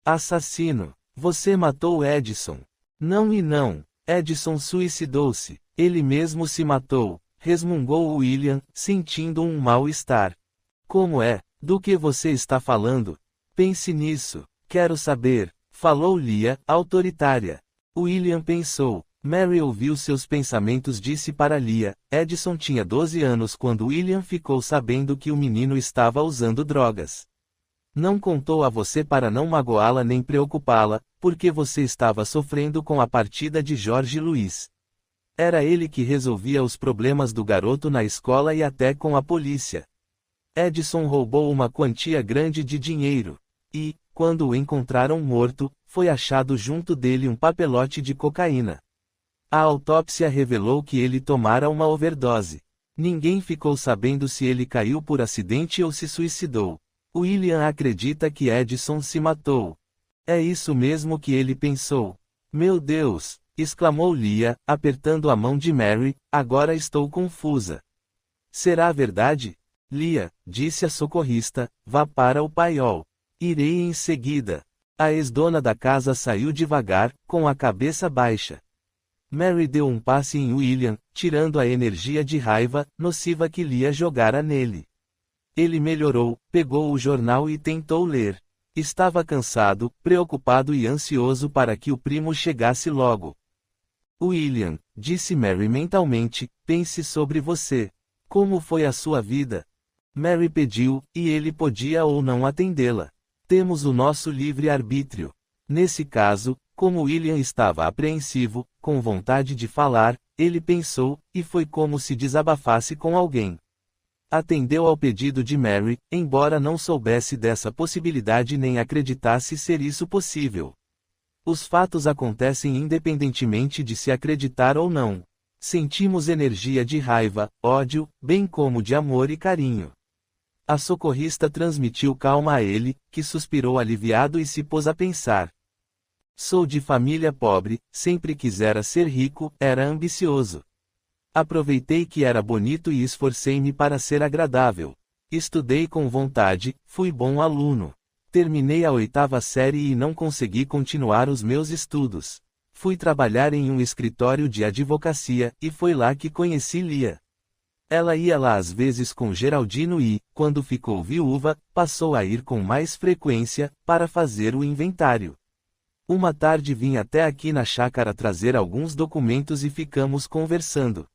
Assassino! Você matou Edson! Não e não! Edson suicidou-se. Ele mesmo se matou, resmungou William, sentindo um mal-estar. Como é? Do que você está falando? Pense nisso. Quero saber. Falou Lia, autoritária. William pensou. Mary ouviu seus pensamentos e disse para Lia. Edson tinha 12 anos quando William ficou sabendo que o menino estava usando drogas. Não contou a você para não magoá-la nem preocupá-la, porque você estava sofrendo com a partida de Jorge Luiz. Era ele que resolvia os problemas do garoto na escola e até com a polícia. Edson roubou uma quantia grande de dinheiro. E, quando o encontraram morto, foi achado junto dele um papelote de cocaína. A autópsia revelou que ele tomara uma overdose. Ninguém ficou sabendo se ele caiu por acidente ou se suicidou. William acredita que Edson se matou. É isso mesmo que ele pensou. Meu Deus! Exclamou Lia, apertando a mão de Mary, agora estou confusa. Será verdade? Lia, disse a socorrista, vá para o paiol. Irei em seguida. A ex-dona da casa saiu devagar, com a cabeça baixa. Mary deu um passe em William, tirando a energia de raiva, nociva que Lia jogara nele. Ele melhorou, pegou o jornal e tentou ler. Estava cansado, preocupado e ansioso para que o primo chegasse logo. William, disse Mary mentalmente, pense sobre você. Como foi a sua vida? Mary pediu, e ele podia ou não atendê-la. Temos o nosso livre-arbítrio. Nesse caso, como William estava apreensivo, com vontade de falar, ele pensou, e foi como se desabafasse com alguém. Atendeu ao pedido de Mary, embora não soubesse dessa possibilidade nem acreditasse ser isso possível. Os fatos acontecem independentemente de se acreditar ou não. Sentimos energia de raiva, ódio, bem como de amor e carinho. A socorrista transmitiu calma a ele, que suspirou aliviado e se pôs a pensar. Sou de família pobre, sempre quisera ser rico, era ambicioso. Aproveitei que era bonito e esforcei-me para ser agradável. Estudei com vontade, fui bom aluno. Terminei a 8ª série e não consegui continuar os meus estudos. Fui trabalhar em um escritório de advocacia, e foi lá que conheci Lia. Ela ia lá às vezes com Geraldino e, quando ficou viúva, passou a ir com mais frequência, para fazer o inventário. Uma tarde vim até aqui na chácara trazer alguns documentos e ficamos conversando.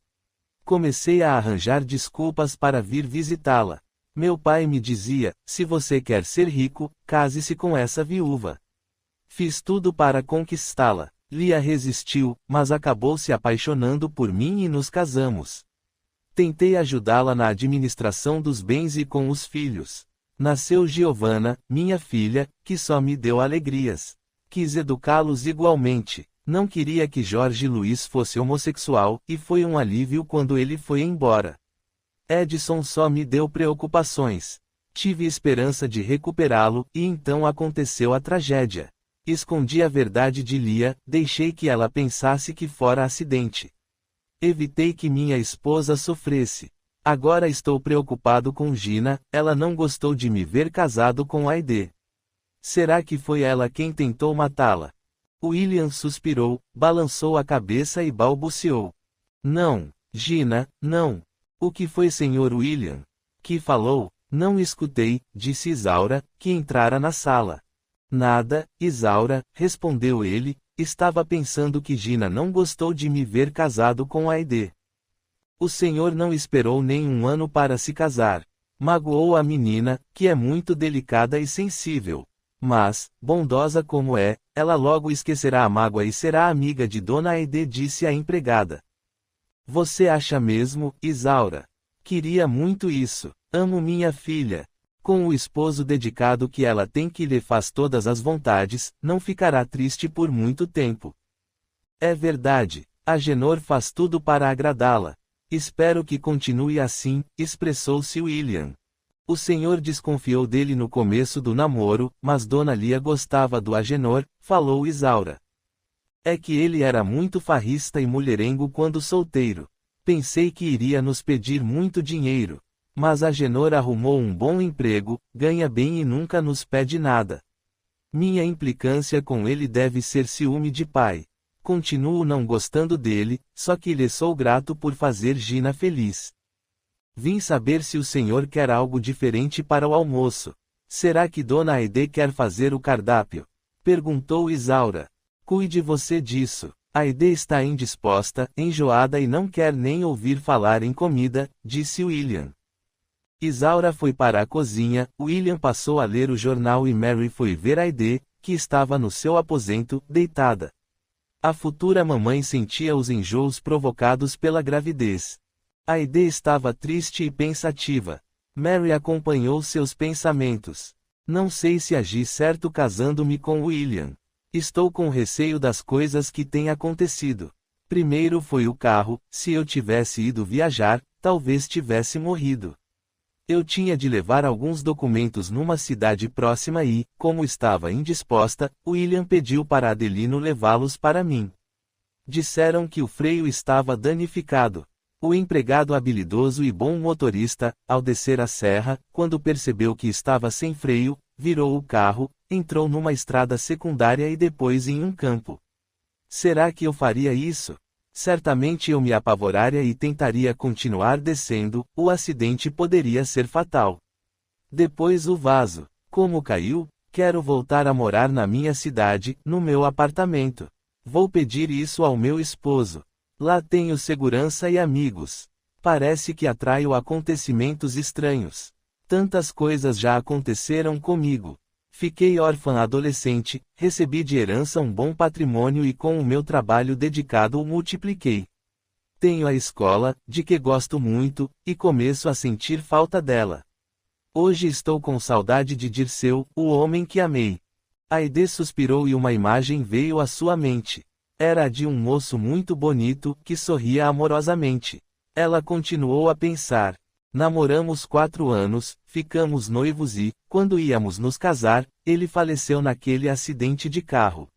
Comecei a arranjar desculpas para vir visitá-la. Meu pai me dizia, se você quer ser rico, case-se com essa viúva. Fiz tudo para conquistá-la. Lia resistiu, mas acabou se apaixonando por mim e nos casamos. Tentei ajudá-la na administração dos bens e com os filhos. Nasceu Giovanna, minha filha, que só me deu alegrias. Quis educá-los igualmente. Não queria que Jorge Luiz fosse homossexual, e foi um alívio quando ele foi embora. Edson só me deu preocupações. Tive esperança de recuperá-lo, e então aconteceu a tragédia. Escondi a verdade de Lia, deixei que ela pensasse que fora acidente. Evitei que minha esposa sofresse. Agora estou preocupado com Gina, ela não gostou de me ver casado com Aide. Será que foi ela quem tentou matá-la? William suspirou, balançou a cabeça e balbuciou. Não, Gina, não. O que foi, Sr. William? Que falou? Não escutei, disse Isaura, que entrara na sala. Nada, Isaura, respondeu ele, estava pensando que Gina não gostou de me ver casado com Aide. O senhor não esperou nem um ano para se casar. Magoou a menina, que é muito delicada e sensível. Mas, bondosa como é, ela logo esquecerá a mágoa e será amiga de Dona Aide, disse a empregada. Você acha mesmo, Isaura? Queria muito isso. Amo minha filha. Com o esposo dedicado que ela tem que lhe faz todas as vontades, não ficará triste por muito tempo. É verdade. Agenor faz tudo para agradá-la. Espero que continue assim, expressou-se William. O senhor desconfiou dele no começo do namoro, mas Dona Lia gostava do Agenor, falou Isaura. É que ele era muito farrista e mulherengo quando solteiro. Pensei que iria nos pedir muito dinheiro. Mas Agenor arrumou um bom emprego, ganha bem e nunca nos pede nada. Minha implicância com ele deve ser ciúme de pai. Continuo não gostando dele, só que lhe sou grato por fazer Gina feliz. Vim saber se o senhor quer algo diferente para o almoço. Será que Dona Aide quer fazer o cardápio? Perguntou Isaura. Cuide você disso. Aide está indisposta, enjoada e não quer nem ouvir falar em comida, disse William. Isaura foi para a cozinha, William passou a ler o jornal e Mary foi ver Aide, que estava no seu aposento, deitada. A futura mamãe sentia os enjoos provocados pela gravidez. Aide estava triste e pensativa. Mary acompanhou seus pensamentos. Não sei se agi certo casando-me com William. Estou com receio das coisas que têm acontecido. Primeiro foi o carro, se eu tivesse ido viajar, talvez tivesse morrido. Eu tinha de levar alguns documentos numa cidade próxima e, como estava indisposta, William pediu para Adelino levá-los para mim. Disseram que o freio estava danificado. O empregado habilidoso e bom motorista, ao descer a serra, quando percebeu que estava sem freio, virou o carro, entrou numa estrada secundária e depois em um campo. Será que eu faria isso? Certamente eu me apavoraria e tentaria continuar descendo, o acidente poderia ser fatal. Depois o vaso. Como caiu? Quero voltar a morar na minha cidade, no meu apartamento. Vou pedir isso ao meu esposo. Lá tenho segurança e amigos. Parece que atraio acontecimentos estranhos. Tantas coisas já aconteceram comigo. Fiquei órfã adolescente, recebi de herança um bom patrimônio e com o meu trabalho dedicado o multipliquei. Tenho a escola, de que gosto muito, e começo a sentir falta dela. Hoje estou com saudade de Dirceu, o homem que amei. Aide suspirou e uma imagem veio à sua mente. Era a de um moço muito bonito, que sorria amorosamente. Ela continuou a pensar. Namoramos 4 anos, ficamos noivos e, quando íamos nos casar, ele faleceu naquele acidente de carro.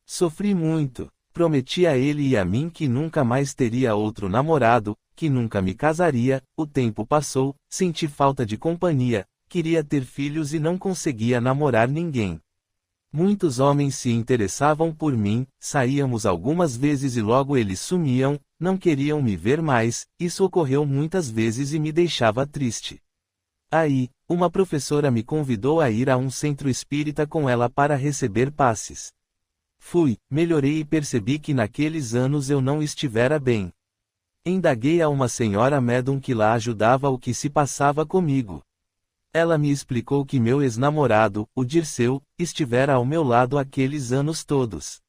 Sofri muito. Prometi a ele e a mim que nunca mais teria outro namorado, que nunca me casaria. O tempo passou, senti falta de companhia, queria ter filhos e não conseguia namorar ninguém. Muitos homens se interessavam por mim, saíamos algumas vezes e logo eles sumiam, não queriam me ver mais, isso ocorreu muitas vezes e me deixava triste. Aí, uma professora me convidou a ir a um centro espírita com ela para receber passes. Fui, melhorei e percebi que naqueles anos eu não estivera bem. Indaguei a uma senhora médium que lá ajudava o que se passava comigo. Ela me explicou que meu ex-namorado, o Dirceu, estivera ao meu lado aqueles anos todos.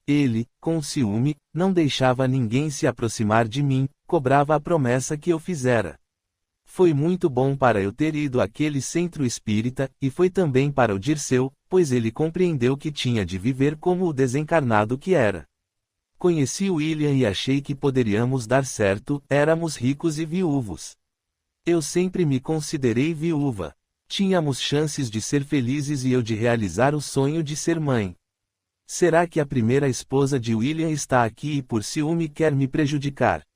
Ele, com ciúme, não deixava ninguém se aproximar de mim, cobrava a promessa que eu fizera. Foi muito bom para eu ter ido àquele centro espírita, e foi também para o Dirceu, pois ele compreendeu que tinha de viver como o desencarnado que era. Conheci William e achei que poderíamos dar certo, éramos ricos e viúvos. Eu sempre me considerei viúva. Tínhamos chances de ser felizes e eu de realizar o sonho de ser mãe. Será que a primeira esposa de William está aqui e por ciúme quer me prejudicar?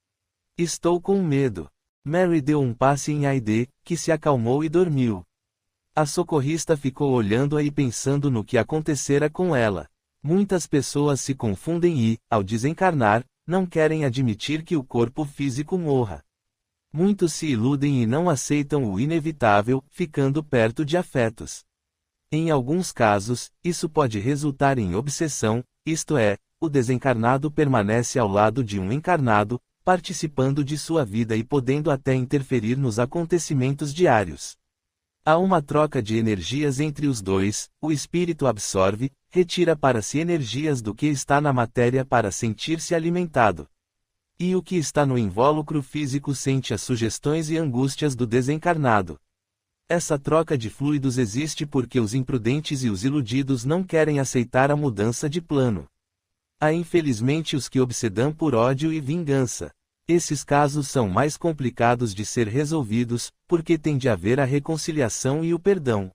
Estou com medo. Mary deu um passe em Aide, que se acalmou e dormiu. A socorrista ficou olhando-a e pensando no que acontecera com ela. Muitas pessoas se confundem e, ao desencarnar, não querem admitir que o corpo físico morra. Muitos se iludem e não aceitam o inevitável, ficando perto de afetos. Em alguns casos, isso pode resultar em obsessão, isto é, o desencarnado permanece ao lado de um encarnado, participando de sua vida e podendo até interferir nos acontecimentos diários. Há uma troca de energias entre os dois, o espírito absorve, retira para si energias do que está na matéria para sentir-se alimentado. E o que está no invólucro físico sente as sugestões e angústias do desencarnado. Essa troca de fluidos existe porque os imprudentes e os iludidos não querem aceitar a mudança de plano. Há infelizmente os que obsedam por ódio e vingança. Esses casos são mais complicados de ser resolvidos, porque tem de haver a reconciliação e o perdão.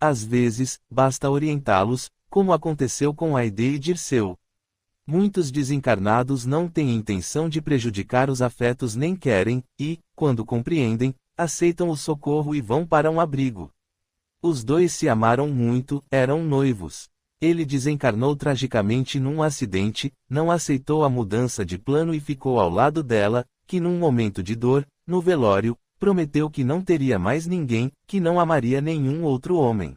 Às vezes, basta orientá-los, como aconteceu com Aide e Dirceu. Muitos desencarnados não têm intenção de prejudicar os afetos nem querem, e, quando compreendem, aceitam o socorro e vão para um abrigo. Os dois se amaram muito, eram noivos. Ele desencarnou tragicamente num acidente, não aceitou a mudança de plano e ficou ao lado dela, que num momento de dor, no velório, prometeu que não teria mais ninguém, que não amaria nenhum outro homem.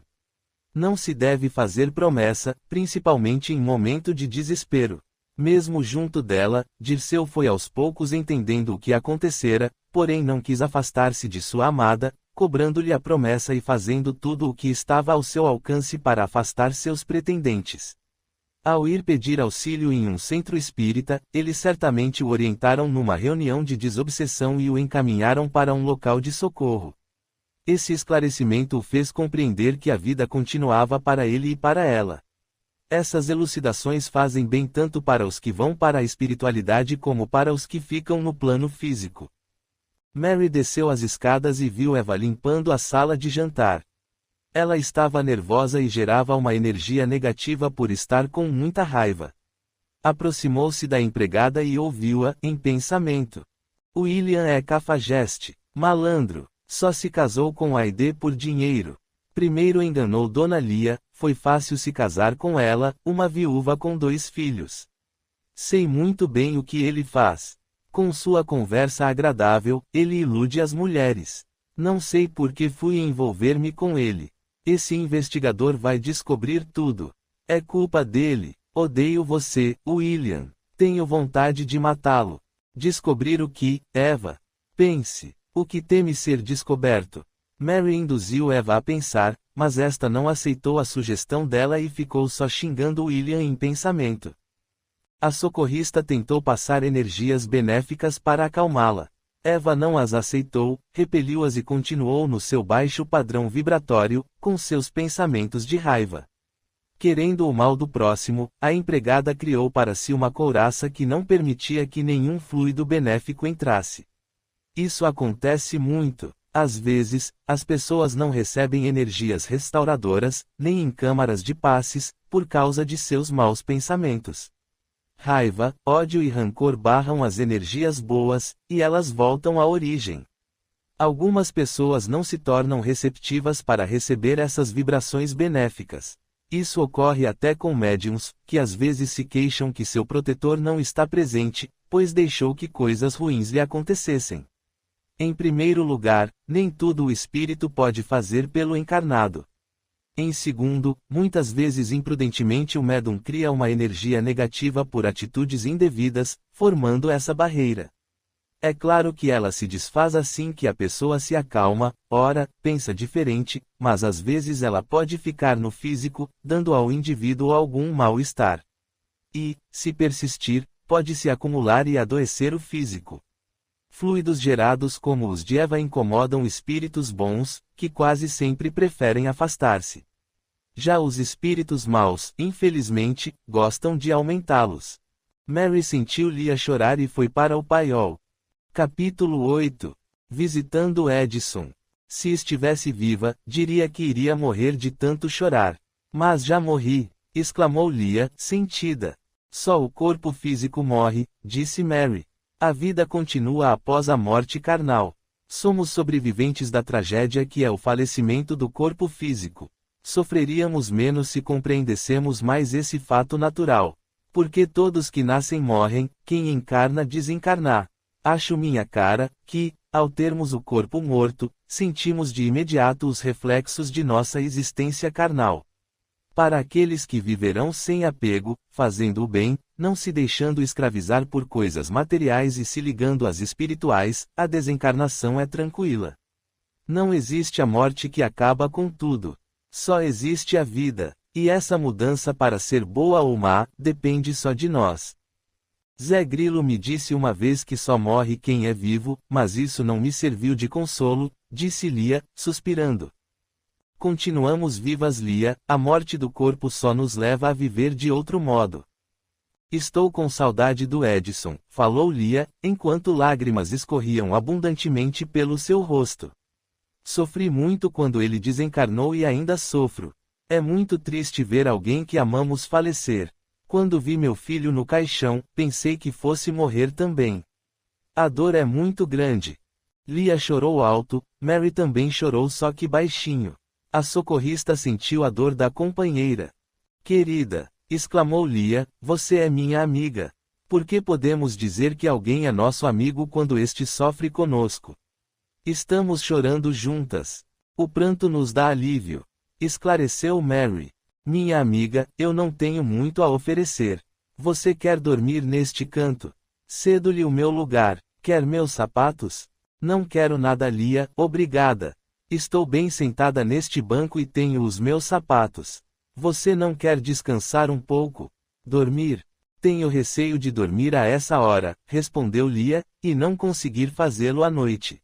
Não se deve fazer promessa, principalmente em momento de desespero. Mesmo junto dela, Dirceu foi aos poucos entendendo o que acontecera, porém não quis afastar-se de sua amada, cobrando-lhe a promessa e fazendo tudo o que estava ao seu alcance para afastar seus pretendentes. Ao ir pedir auxílio em um centro espírita, eles certamente o orientaram numa reunião de desobsessão e o encaminharam para um local de socorro. Esse esclarecimento o fez compreender que a vida continuava para ele e para ela. Essas elucidações fazem bem tanto para os que vão para a espiritualidade como para os que ficam no plano físico. Mary desceu as escadas e viu Eva limpando a sala de jantar. Ela estava nervosa e gerava uma energia negativa por estar com muita raiva. Aproximou-se da empregada e ouviu-a, em pensamento. William é cafajeste, malandro, só se casou com Aide por dinheiro. Primeiro enganou Dona Lia, foi fácil se casar com ela, uma viúva com 2 filhos. Sei muito bem o que ele faz. Com sua conversa agradável, ele ilude as mulheres. Não sei por que fui envolver-me com ele. Esse investigador vai descobrir tudo. É culpa dele. Odeio você, William. Tenho vontade de matá-lo. Descobrir o que, Eva? Pense. O que teme ser descoberto? Mary induziu Eva a pensar, mas esta não aceitou a sugestão dela e ficou só xingando William em pensamento. A socorrista tentou passar energias benéficas para acalmá-la. Eva não as aceitou, repeliu-as e continuou no seu baixo padrão vibratório, com seus pensamentos de raiva. Querendo o mal do próximo, a empregada criou para si uma couraça que não permitia que nenhum fluido benéfico entrasse. Isso acontece muito. Às vezes, as pessoas não recebem energias restauradoras, nem em câmaras de passes, por causa de seus maus pensamentos. Raiva, ódio e rancor barram as energias boas, e elas voltam à origem. Algumas pessoas não se tornam receptivas para receber essas vibrações benéficas. Isso ocorre até com médiuns, que às vezes se queixam que seu protetor não está presente, pois deixou que coisas ruins lhe acontecessem. Em primeiro lugar, nem tudo o espírito pode fazer pelo encarnado. Em segundo, muitas vezes imprudentemente o médium cria uma energia negativa por atitudes indevidas, formando essa barreira. É claro que ela se desfaz assim que a pessoa se acalma, ora, pensa diferente, mas às vezes ela pode ficar no físico, dando ao indivíduo algum mal-estar. E, se persistir, pode se acumular e adoecer o físico. Fluidos gerados como os de Eva incomodam espíritos bons, que quase sempre preferem afastar-se. Já os espíritos maus, infelizmente, gostam de aumentá-los. Mary sentiu Lia chorar e foi para o paiol. Capítulo 8. Visitando Edison. Se estivesse viva, diria que iria morrer de tanto chorar. Mas já morri, exclamou Lia, sentida. Só o corpo físico morre, disse Mary. A vida continua após a morte carnal. Somos sobreviventes da tragédia que é o falecimento do corpo físico. Sofreríamos menos se compreendêssemos mais esse fato natural. Porque todos que nascem morrem, quem encarna desencarnar. Acho minha cara, que, ao termos o corpo morto, sentimos de imediato os reflexos de nossa existência carnal. Para aqueles que viverão sem apego, fazendo o bem, não se deixando escravizar por coisas materiais e se ligando às espirituais, a desencarnação é tranquila. Não existe a morte que acaba com tudo. Só existe a vida, e essa mudança para ser boa ou má, depende só de nós. Zé Grilo me disse uma vez que só morre quem é vivo, mas isso não me serviu de consolo, disse Lia, suspirando. Continuamos vivas, Lia, a morte do corpo só nos leva a viver de outro modo. Estou com saudade do Edison, falou Lia, enquanto lágrimas escorriam abundantemente pelo seu rosto. Sofri muito quando ele desencarnou e ainda sofro. É muito triste ver alguém que amamos falecer. Quando vi meu filho no caixão, pensei que fosse morrer também. A dor é muito grande. Lia chorou alto, Mary também chorou, só que baixinho. A socorrista sentiu a dor da companheira. Querida, exclamou Lia, você é minha amiga. Por que podemos dizer que alguém é nosso amigo quando este sofre conosco? Estamos chorando juntas. O pranto nos dá alívio. esclareceu Mary. Minha amiga, eu não tenho muito a oferecer. Você quer dormir neste canto? Cedo-lhe o meu lugar. Quer meus sapatos? Não quero nada, Lia, obrigada. Estou bem sentada neste banco e tenho os meus sapatos. Você não quer descansar um pouco? Dormir? Tenho receio de dormir a essa hora, respondeu Lia, e não conseguir fazê-lo à noite.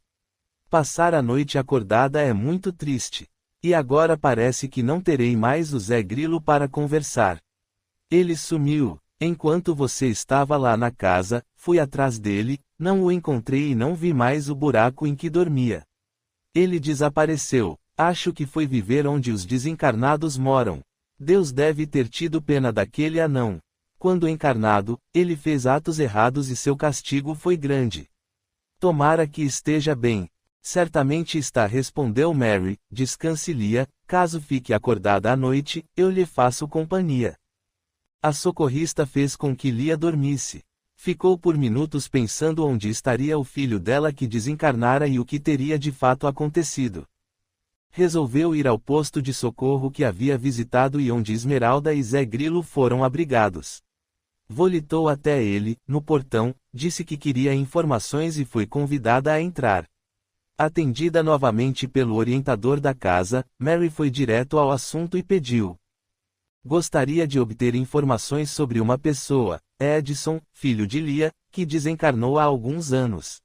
Passar a noite acordada é muito triste. E agora parece que não terei mais o Zé Grilo para conversar. Ele sumiu. Enquanto você estava lá na casa, fui atrás dele, não o encontrei e não vi mais o buraco em que dormia. Ele desapareceu. Acho que foi viver onde os desencarnados moram. Deus deve ter tido pena daquele anão. Quando encarnado, ele fez atos errados e seu castigo foi grande. Tomara que esteja bem. Certamente está, respondeu Mary. Descanse, Lia, caso fique acordada à noite, eu lhe faço companhia. A socorrista fez com que Lia dormisse. Ficou por minutos pensando onde estaria o filho dela que desencarnara e o que teria de fato acontecido. Resolveu ir ao posto de socorro que havia visitado e onde Esmeralda e Zé Grilo foram abrigados. Volitou até ele, no portão, disse que queria informações e foi convidada a entrar. Atendida novamente pelo orientador da casa, Mary foi direto ao assunto e pediu. Gostaria de obter informações sobre uma pessoa, Edson, filho de Lia, que desencarnou há alguns anos.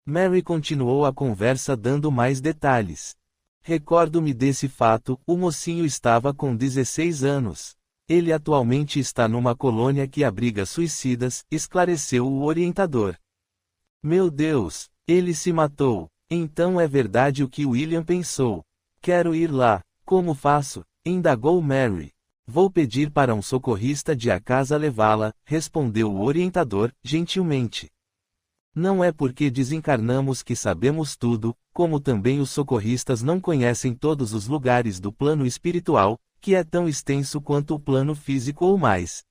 Mary continuou a conversa dando mais detalhes. Recordo-me desse fato, o mocinho estava com 16 anos. Ele atualmente está numa colônia que abriga suicidas, esclareceu o orientador. Meu Deus, ele se matou. Então é verdade o que William pensou. Quero ir lá. Como faço? Indagou Mary. Vou pedir para um socorrista de a casa levá-la, respondeu o orientador, gentilmente. Não é porque desencarnamos que sabemos tudo, como também os socorristas não conhecem todos os lugares do plano espiritual, que é tão extenso quanto o plano físico ou mais.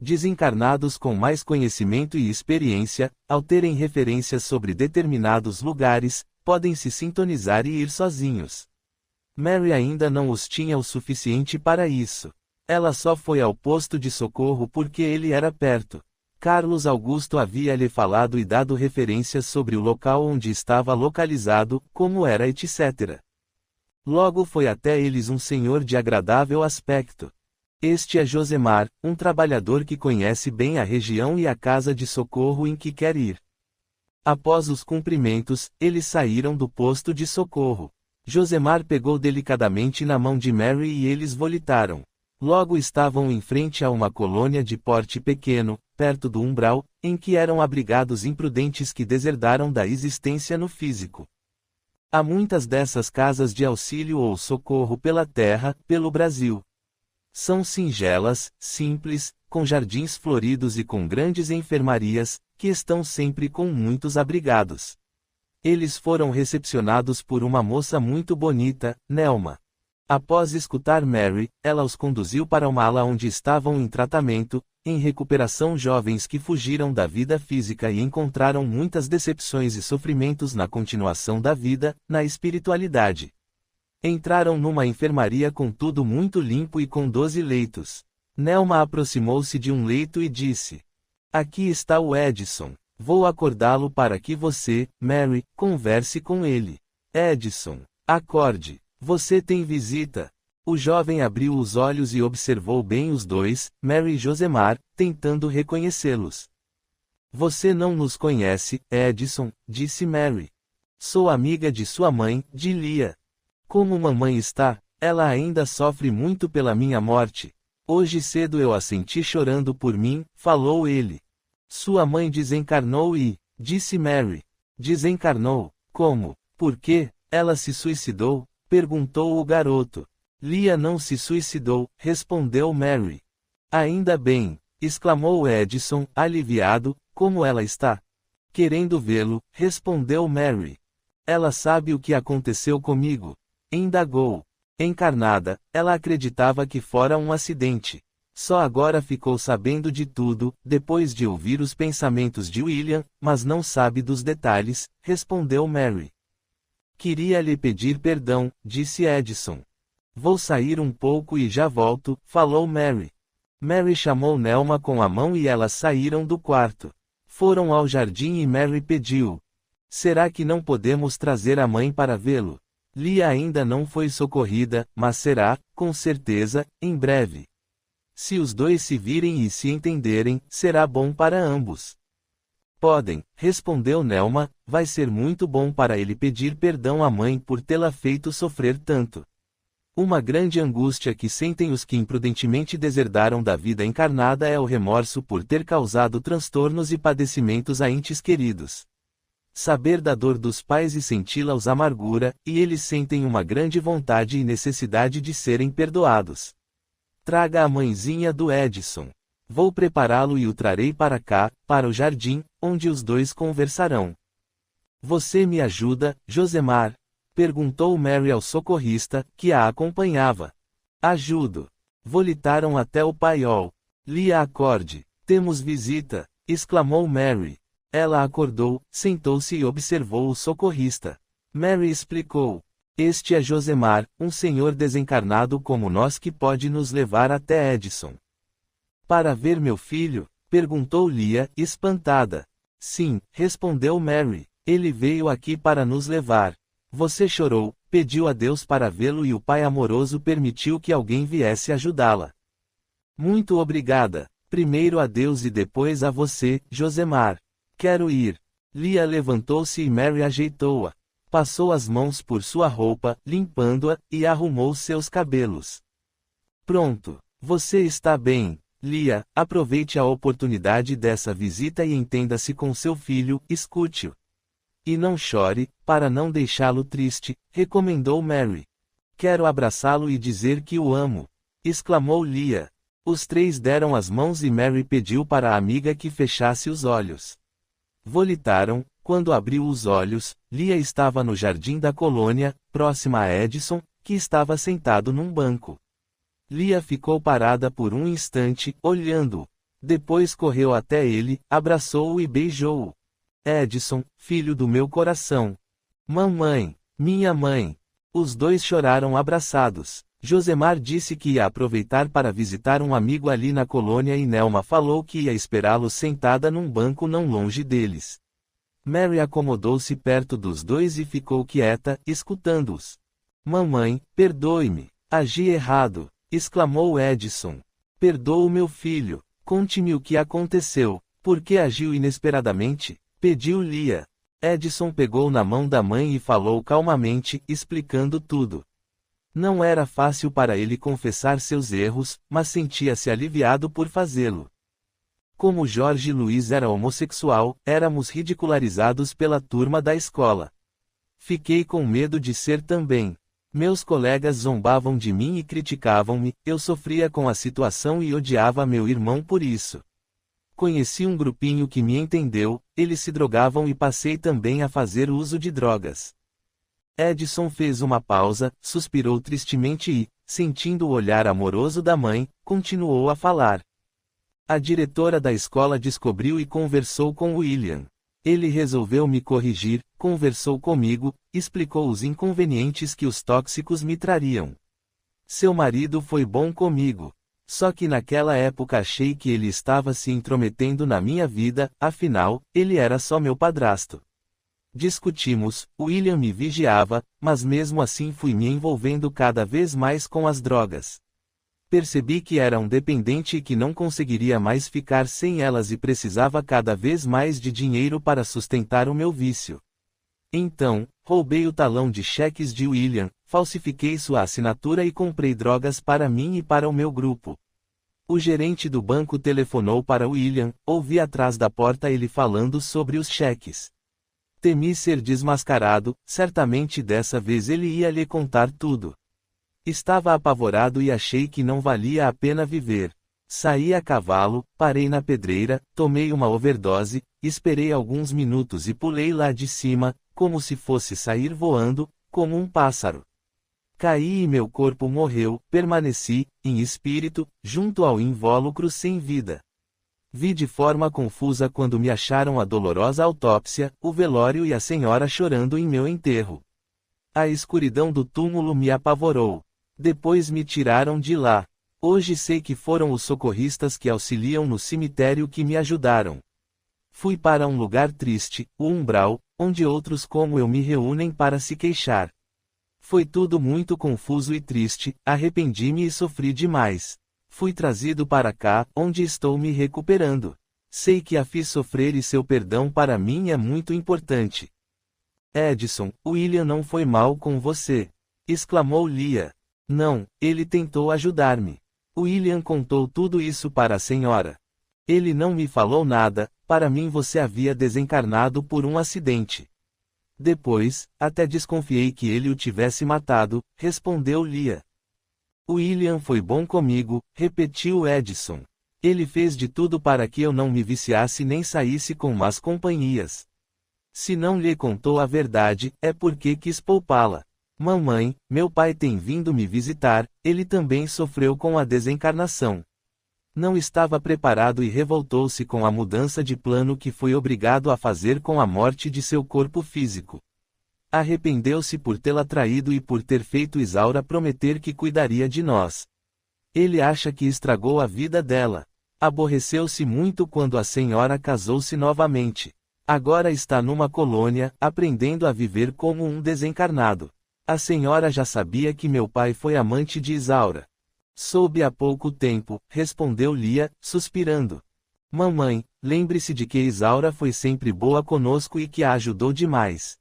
Desencarnados com mais conhecimento e experiência, ao terem referências sobre determinados lugares, podem se sintonizar e ir sozinhos. Mary ainda não os tinha o suficiente para isso. Ela só foi ao posto de socorro porque ele era perto. Carlos Augusto havia lhe falado e dado referências sobre o local onde estava localizado, como era, etc. Logo foi até eles um senhor de agradável aspecto. Este é Josemar, um trabalhador que conhece bem a região e a casa de socorro em que quer ir. Após os cumprimentos, eles saíram do posto de socorro. Josemar pegou delicadamente na mão de Mary e eles volitaram. Logo estavam em frente a uma colônia de porte pequeno, perto do umbral, em que eram abrigados imprudentes que deserdaram da existência no físico. Há muitas dessas casas de auxílio ou socorro pela terra, pelo Brasil. São singelas, simples, com jardins floridos e com grandes enfermarias, que estão sempre com muitos abrigados. Eles foram recepcionados por uma moça muito bonita, Nelma. Após escutar Mary, ela os conduziu para uma ala onde estavam em tratamento, em recuperação jovens que fugiram da vida física e encontraram muitas decepções e sofrimentos na continuação da vida, na espiritualidade. Entraram numa enfermaria com tudo muito limpo e com 12 leitos. Nelma aproximou-se de um leito e disse: Aqui está o Edson. Vou acordá-lo para que você, Mary, converse com ele. Edson, acorde. Você tem visita. O jovem abriu os olhos e observou bem os dois, Mary e Josemar, tentando reconhecê-los. Você não nos conhece, Edson, disse Mary. Sou amiga de sua mãe, de Lia. Como mamãe está? Ela ainda sofre muito pela minha morte. Hoje cedo eu a senti chorando por mim, falou ele. Sua mãe desencarnou e, disse Mary. Desencarnou? Como? Por quê? Ela se suicidou? Perguntou o garoto. Lia não se suicidou, respondeu Mary. Ainda bem, exclamou Edson, aliviado, como ela está? Querendo vê-lo, respondeu Mary. Ela sabe o que aconteceu comigo. Indagou. Encarnada, ela acreditava que fora um acidente. Só agora ficou sabendo de tudo, depois de ouvir os pensamentos de William, mas não sabe dos detalhes, respondeu Mary. Queria lhe pedir perdão, disse Edson. Vou sair um pouco e já volto, falou Mary. Mary chamou Nelma com a mão e elas saíram do quarto. Foram ao jardim e Mary pediu: será que não podemos trazer a mãe para vê-lo? Lia ainda não foi socorrida, mas será, com certeza, em breve. Se os dois se virem e se entenderem, será bom para ambos. Podem, respondeu Nelma, vai ser muito bom para ele pedir perdão à mãe por tê-la feito sofrer tanto. Uma grande angústia que sentem os que imprudentemente deserdaram da vida encarnada é o remorso por ter causado transtornos e padecimentos a entes queridos. Saber da dor dos pais e senti-la os amargura, e eles sentem uma grande vontade e necessidade de serem perdoados. Traga a mãezinha do Edson. Vou prepará-lo e o trarei para cá, para o jardim, onde os dois conversarão. Você me ajuda, Josemar? Perguntou Mary ao socorrista, que a acompanhava. Ajudo. Volitaram até o paiol. Lia, acorde. Temos visita, exclamou Mary. Ela acordou, sentou-se e observou o socorrista. Mary explicou: este é Josemar, um senhor desencarnado como nós que pode nos levar até Edson. Para ver meu filho? Perguntou Lia, espantada. Sim, respondeu Mary. Ele veio aqui para nos levar. Você chorou, pediu a Deus para vê-lo e o Pai amoroso permitiu que alguém viesse ajudá-la. Muito obrigada. Primeiro a Deus e depois a você, Josemar. Quero ir. Lia levantou-se e Mary ajeitou-a. Passou as mãos por sua roupa, limpando-a, e arrumou seus cabelos. Pronto. Você está bem. Lia, aproveite a oportunidade dessa visita e entenda-se com seu filho, escute-o. E não chore, para não deixá-lo triste, recomendou Mary. Quero abraçá-lo e dizer que o amo, exclamou Lia. Os três deram as mãos e Mary pediu para a amiga que fechasse os olhos. Volitaram. Quando abriu os olhos, Lia estava no jardim da colônia, próxima a Edson, que estava sentado num banco. Lia ficou parada por um instante, olhando-o. Depois correu até ele, abraçou-o e beijou-o. Edson, filho do meu coração. Mamãe, minha mãe. Os dois choraram abraçados. Josemar disse que ia aproveitar para visitar um amigo ali na colônia e Nelma falou que ia esperá-los sentada num banco não longe deles. Mary acomodou-se perto dos dois e ficou quieta, escutando-os. Mamãe, perdoe-me. Agi errado, exclamou Edson. Perdoa meu filho. Conte-me o que aconteceu. Por que agiu inesperadamente? Pediu Lia. Edson pegou na mão da mãe e falou calmamente, explicando tudo. Não era fácil para ele confessar seus erros, mas sentia-se aliviado por fazê-lo. Como Jorge Luiz era homossexual, éramos ridicularizados pela turma da escola. Fiquei com medo de ser também. Meus colegas zombavam de mim e criticavam-me, eu sofria com a situação e odiava meu irmão por isso. Conheci um grupinho que me entendeu, eles se drogavam e passei também a fazer uso de drogas. Edson fez uma pausa, suspirou tristemente e, sentindo o olhar amoroso da mãe, continuou a falar. A diretora da escola descobriu e conversou com William. Ele resolveu me corrigir, conversou comigo, explicou os inconvenientes que os tóxicos me trariam. Seu marido foi bom comigo. Só que naquela época achei que ele estava se intrometendo na minha vida, afinal, ele era só meu padrasto. Discutimos, William me vigiava, mas mesmo assim fui me envolvendo cada vez mais com as drogas. Percebi que era um dependente e que não conseguiria mais ficar sem elas e precisava cada vez mais de dinheiro para sustentar o meu vício. Então, roubei o talão de cheques de William, falsifiquei sua assinatura e comprei drogas para mim e para o meu grupo. O gerente do banco telefonou para William, ouvi atrás da porta ele falando sobre os cheques. Temi ser desmascarado, certamente dessa vez ele ia lhe contar tudo. Estava apavorado e achei que não valia a pena viver. Saí a cavalo, parei na pedreira, tomei uma overdose, esperei alguns minutos e pulei lá de cima, como se fosse sair voando, como um pássaro. Caí e meu corpo morreu, permaneci, em espírito, junto ao invólucro sem vida. Vi de forma confusa quando me acharam a dolorosa autópsia, o velório e a senhora chorando em meu enterro. A escuridão do túmulo me apavorou. Depois me tiraram de lá. Hoje sei que foram os socorristas que auxiliam no cemitério que me ajudaram. Fui para um lugar triste, o umbral, onde outros como eu me reúnem para se queixar. Foi tudo muito confuso e triste, arrependi-me e sofri demais. Fui trazido para cá, onde estou me recuperando. Sei que a fiz sofrer e seu perdão para mim é muito importante. Edson, William não foi mal com você, exclamou Lia. Não, ele tentou ajudar-me. William contou tudo isso para a senhora. Ele não me falou nada, para mim você havia desencarnado por um acidente. Depois, até desconfiei que ele o tivesse matado, respondeu Lia. William foi bom comigo, repetiu Edson. Ele fez de tudo para que eu não me viciasse nem saísse com más companhias. Se não lhe contou a verdade, é porque quis poupá-la. Mamãe, meu pai tem vindo me visitar, ele também sofreu com a desencarnação. Não estava preparado e revoltou-se com a mudança de plano que foi obrigado a fazer com a morte de seu corpo físico. Arrependeu-se por tê-la traído e por ter feito Isaura prometer que cuidaria de nós. Ele acha que estragou a vida dela. Aborreceu-se muito quando a senhora casou-se novamente. Agora está numa colônia, aprendendo a viver como um desencarnado. A senhora já sabia que meu pai foi amante de Isaura. Soube há pouco tempo, respondeu Lia, suspirando. Mamãe, lembre-se de que Isaura foi sempre boa conosco e que a ajudou demais.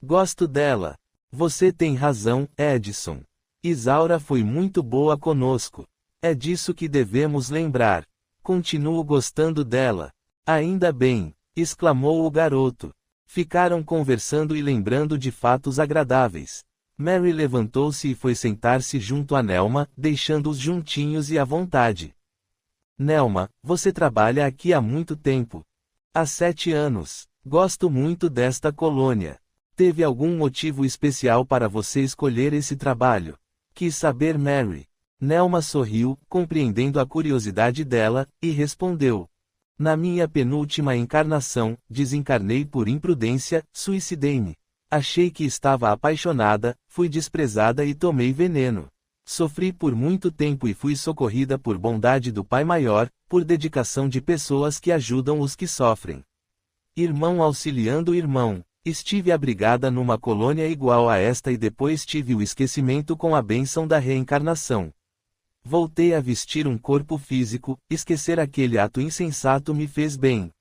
Gosto dela. Você tem razão, Edson. Isaura foi muito boa conosco. É disso que devemos lembrar. Continuo gostando dela. Ainda bem, exclamou o garoto. Ficaram conversando e lembrando de fatos agradáveis. Mary levantou-se e foi sentar-se junto a Nelma, deixando-os juntinhos e à vontade. Nelma, você trabalha aqui há muito tempo. Há 7 anos. Gosto muito desta colônia. Teve algum motivo especial para você escolher esse trabalho? Quis saber Mary. Nelma sorriu, compreendendo a curiosidade dela, e respondeu. Na minha penúltima encarnação, desencarnei por imprudência, suicidei-me. Achei que estava apaixonada, fui desprezada e tomei veneno. Sofri por muito tempo e fui socorrida por bondade do Pai Maior, por dedicação de pessoas que ajudam os que sofrem. Irmão auxiliando irmão. Estive abrigada numa colônia igual a esta e depois tive o esquecimento com a bênção da reencarnação. Voltei a vestir um corpo físico, esquecer aquele ato insensato me fez bem.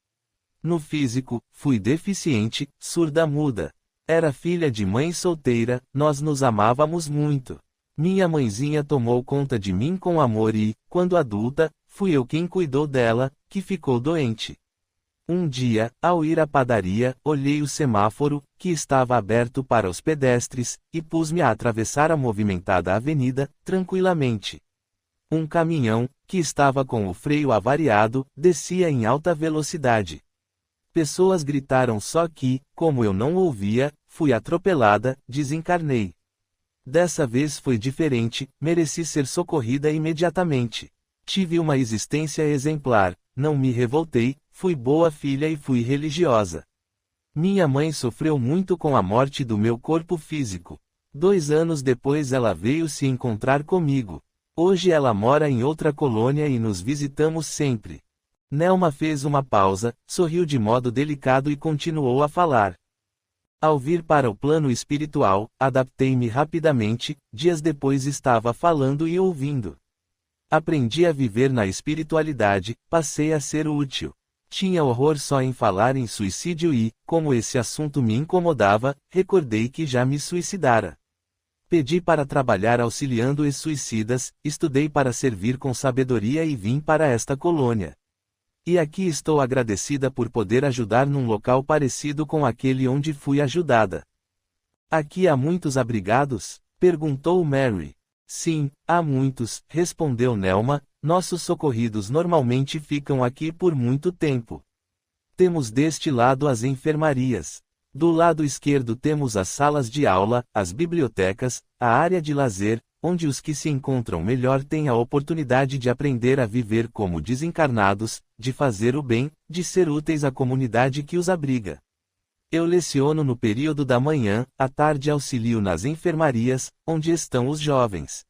No físico, fui deficiente, surda-muda. Era filha de mãe solteira, nós nos amávamos muito. Minha mãezinha tomou conta de mim com amor e, quando adulta, fui eu quem cuidou dela, que ficou doente. Um dia, ao ir à padaria, olhei o semáforo, que estava aberto para os pedestres, e pus-me a atravessar a movimentada avenida, tranquilamente. Um caminhão, que estava com o freio avariado, descia em alta velocidade. Pessoas gritaram só que, como eu não ouvia, fui atropelada, desencarnei. Dessa vez foi diferente, mereci ser socorrida imediatamente. Tive uma existência exemplar, não me revoltei, fui boa filha e fui religiosa. Minha mãe sofreu muito com a morte do meu corpo físico. 2 anos depois ela veio se encontrar comigo. Hoje ela mora em outra colônia e nos visitamos sempre. Nelma fez uma pausa, sorriu de modo delicado e continuou a falar. Ao vir para o plano espiritual, adaptei-me rapidamente, dias depois estava falando e ouvindo. Aprendi a viver na espiritualidade, passei a ser útil. Tinha horror só em falar em suicídio e, como esse assunto me incomodava, recordei que já me suicidara. Pedi para trabalhar auxiliando os suicidas, estudei para servir com sabedoria e vim para esta colônia. E aqui estou agradecida por poder ajudar num local parecido com aquele onde fui ajudada. Aqui há muitos abrigados? Perguntou Mary. Sim, há muitos, respondeu Nelma, nossos socorridos normalmente ficam aqui por muito tempo. Temos deste lado as enfermarias. Do lado esquerdo temos as salas de aula, as bibliotecas, a área de lazer, onde os que se encontram melhor têm a oportunidade de aprender a viver como desencarnados, de fazer o bem, de ser úteis à comunidade que os abriga. Eu leciono no período da manhã, à tarde auxilio nas enfermarias, onde estão os jovens.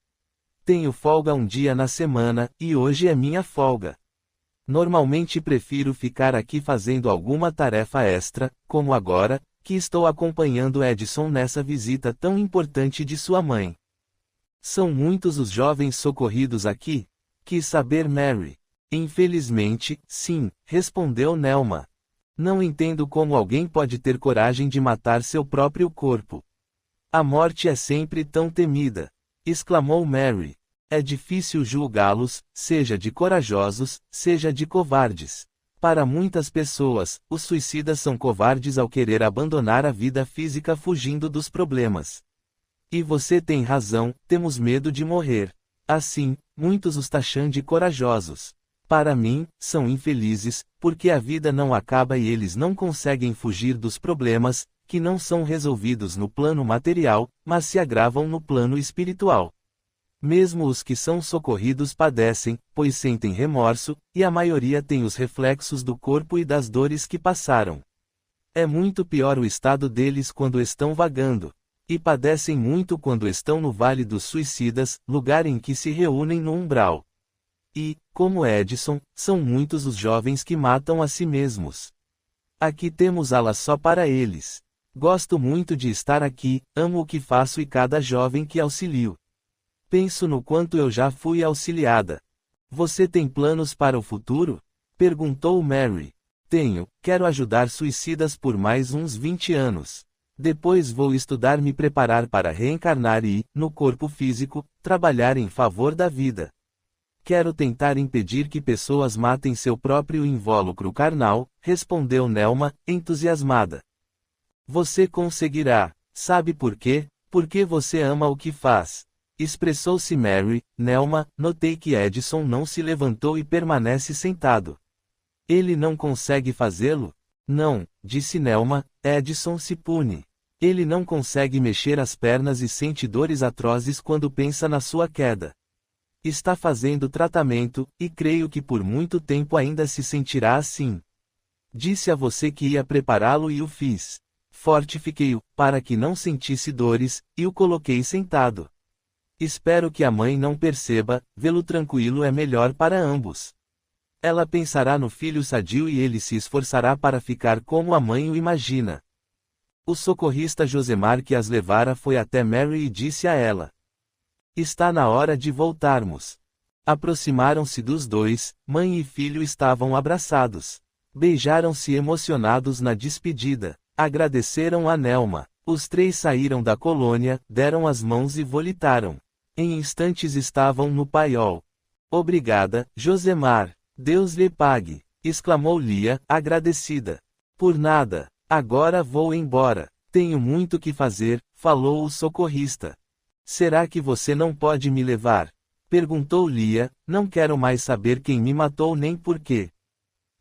Tenho folga um dia na semana, e hoje é minha folga. Normalmente prefiro ficar aqui fazendo alguma tarefa extra, como agora, que estou acompanhando Edison nessa visita tão importante de sua mãe. São muitos os jovens socorridos aqui? Quis saber Mary. Infelizmente, sim, respondeu Nelma. Não entendo como alguém pode ter coragem de matar seu próprio corpo. A morte é sempre tão temida, exclamou Mary. É difícil julgá-los, seja de corajosos, seja de covardes. Para muitas pessoas, os suicidas são covardes ao querer abandonar a vida física fugindo dos problemas. E você tem razão, temos medo de morrer. Assim, muitos os taxam de corajosos. Para mim, são infelizes, porque a vida não acaba e eles não conseguem fugir dos problemas, que não são resolvidos no plano material, mas se agravam no plano espiritual. Mesmo os que são socorridos padecem, pois sentem remorso, e a maioria tem os reflexos do corpo e das dores que passaram. É muito pior o estado deles quando estão vagando. E padecem muito quando estão no Vale dos Suicidas, lugar em que se reúnem no umbral. E, como Edison, são muitos os jovens que matam a si mesmos. Aqui temos alas só para eles. Gosto muito de estar aqui, amo o que faço e cada jovem que auxilio. Penso no quanto eu já fui auxiliada. Você tem planos para o futuro? Perguntou Mary. Tenho, quero ajudar suicidas por mais uns 20 anos. Depois vou estudar, me preparar para reencarnar e, no corpo físico, trabalhar em favor da vida. Quero tentar impedir que pessoas matem seu próprio invólucro carnal, respondeu Nelma, entusiasmada. Você conseguirá. Sabe por quê? Porque você ama o que faz. Expressou-se Mary. Nelma, notei que Edison não se levantou e permanece sentado. Ele não consegue fazê-lo? Não, disse Nelma, Edison se pune. Ele não consegue mexer as pernas e sente dores atrozes quando pensa na sua queda. Está fazendo tratamento, e creio que por muito tempo ainda se sentirá assim. Disse a você que ia prepará-lo e o fiz. Fortifiquei-o, para que não sentisse dores, e o coloquei sentado. Espero que a mãe não perceba, vê-lo tranquilo é melhor para ambos. Ela pensará no filho sadio e ele se esforçará para ficar como a mãe o imagina. O socorrista Josemar que as levara foi até Mary e disse a ela: Está na hora de voltarmos. Aproximaram-se dos dois, mãe e filho estavam abraçados. Beijaram-se emocionados na despedida. Agradeceram a Nelma. Os três saíram da colônia, deram as mãos e volitaram. Em instantes estavam no paiol. Obrigada, Josemar. Deus lhe pague, exclamou Lia, agradecida. Por nada. Agora vou embora. Tenho muito que fazer, falou o socorrista. Será que você não pode me levar? Perguntou Lia, não quero mais saber quem me matou nem por quê.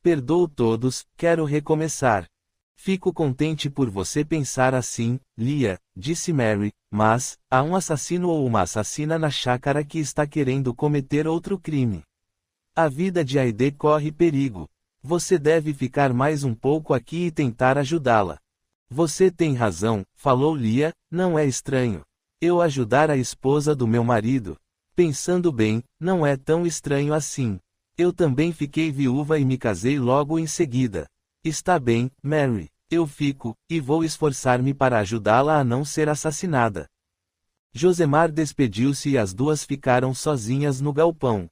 Perdoo todos, quero recomeçar. Fico contente por você pensar assim, Lia, disse Mary, mas, há um assassino ou uma assassina na chácara que está querendo cometer outro crime. A vida de Aide corre perigo. Você deve ficar mais um pouco aqui e tentar ajudá-la. Você tem razão, falou Lia, não é estranho. Eu ajudar a esposa do meu marido. Pensando bem, não é tão estranho assim. Eu também fiquei viúva e me casei logo em seguida. Está bem, Mary, eu fico, e vou esforçar-me para ajudá-la a não ser assassinada. Josemar despediu-se e as duas ficaram sozinhas no galpão.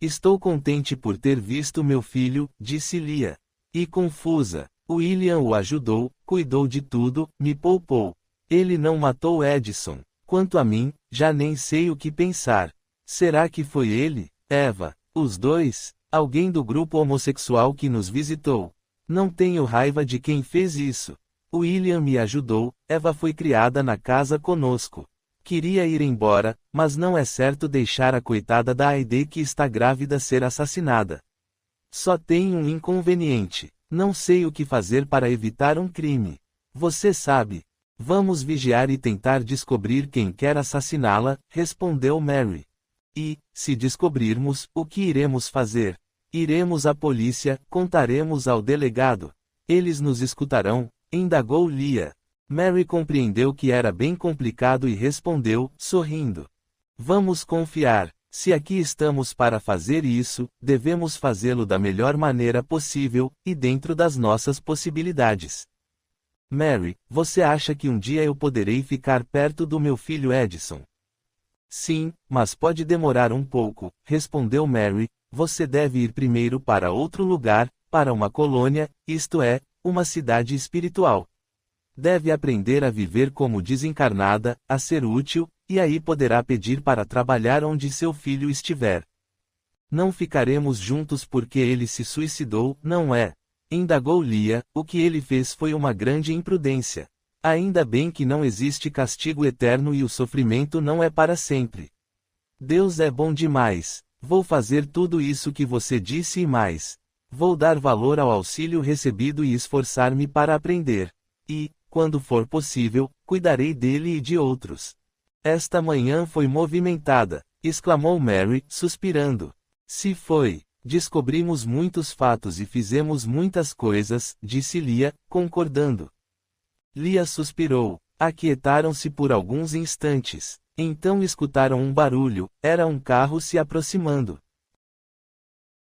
Estou contente por ter visto meu filho, disse Lia. E confusa. William o ajudou, cuidou de tudo, me poupou. Ele não matou Edison. Quanto a mim, já nem sei o que pensar. Será que foi ele, Eva, os dois, alguém do grupo homossexual que nos visitou? Não tenho raiva de quem fez isso. William me ajudou, Eva foi criada na casa conosco. Queria ir embora, mas não é certo deixar a coitada da Aide que está grávida ser assassinada. Só tem um inconveniente. Não sei o que fazer para evitar um crime. Você sabe. Vamos vigiar e tentar descobrir quem quer assassiná-la, respondeu Mary. E, se descobrirmos, o que iremos fazer? Iremos à polícia, contaremos ao delegado. Eles nos escutarão, indagou Lia. Mary compreendeu que era bem complicado e respondeu, sorrindo. Vamos confiar. Se aqui estamos para fazer isso, devemos fazê-lo da melhor maneira possível, e dentro das nossas possibilidades. Mary, você acha que um dia eu poderei ficar perto do meu filho Edison? Sim, mas pode demorar um pouco, respondeu Mary. Você deve ir primeiro para outro lugar, para uma colônia, isto é, uma cidade espiritual. Deve aprender a viver como desencarnada, a ser útil, e aí poderá pedir para trabalhar onde seu filho estiver. Não ficaremos juntos porque ele se suicidou, não é? Indagou Lia. O que ele fez foi uma grande imprudência. Ainda bem que não existe castigo eterno e o sofrimento não é para sempre. Deus é bom demais. Vou fazer tudo isso que você disse e mais. Vou dar valor ao auxílio recebido e esforçar-me para aprender. E, quando for possível, cuidarei dele e de outros. Esta manhã foi movimentada, exclamou Mary, suspirando. Se foi. Descobrimos muitos fatos e fizemos muitas coisas, disse Lia, concordando. Lia suspirou. Aquietaram-se por alguns instantes. Então escutaram um barulho, era um carro se aproximando.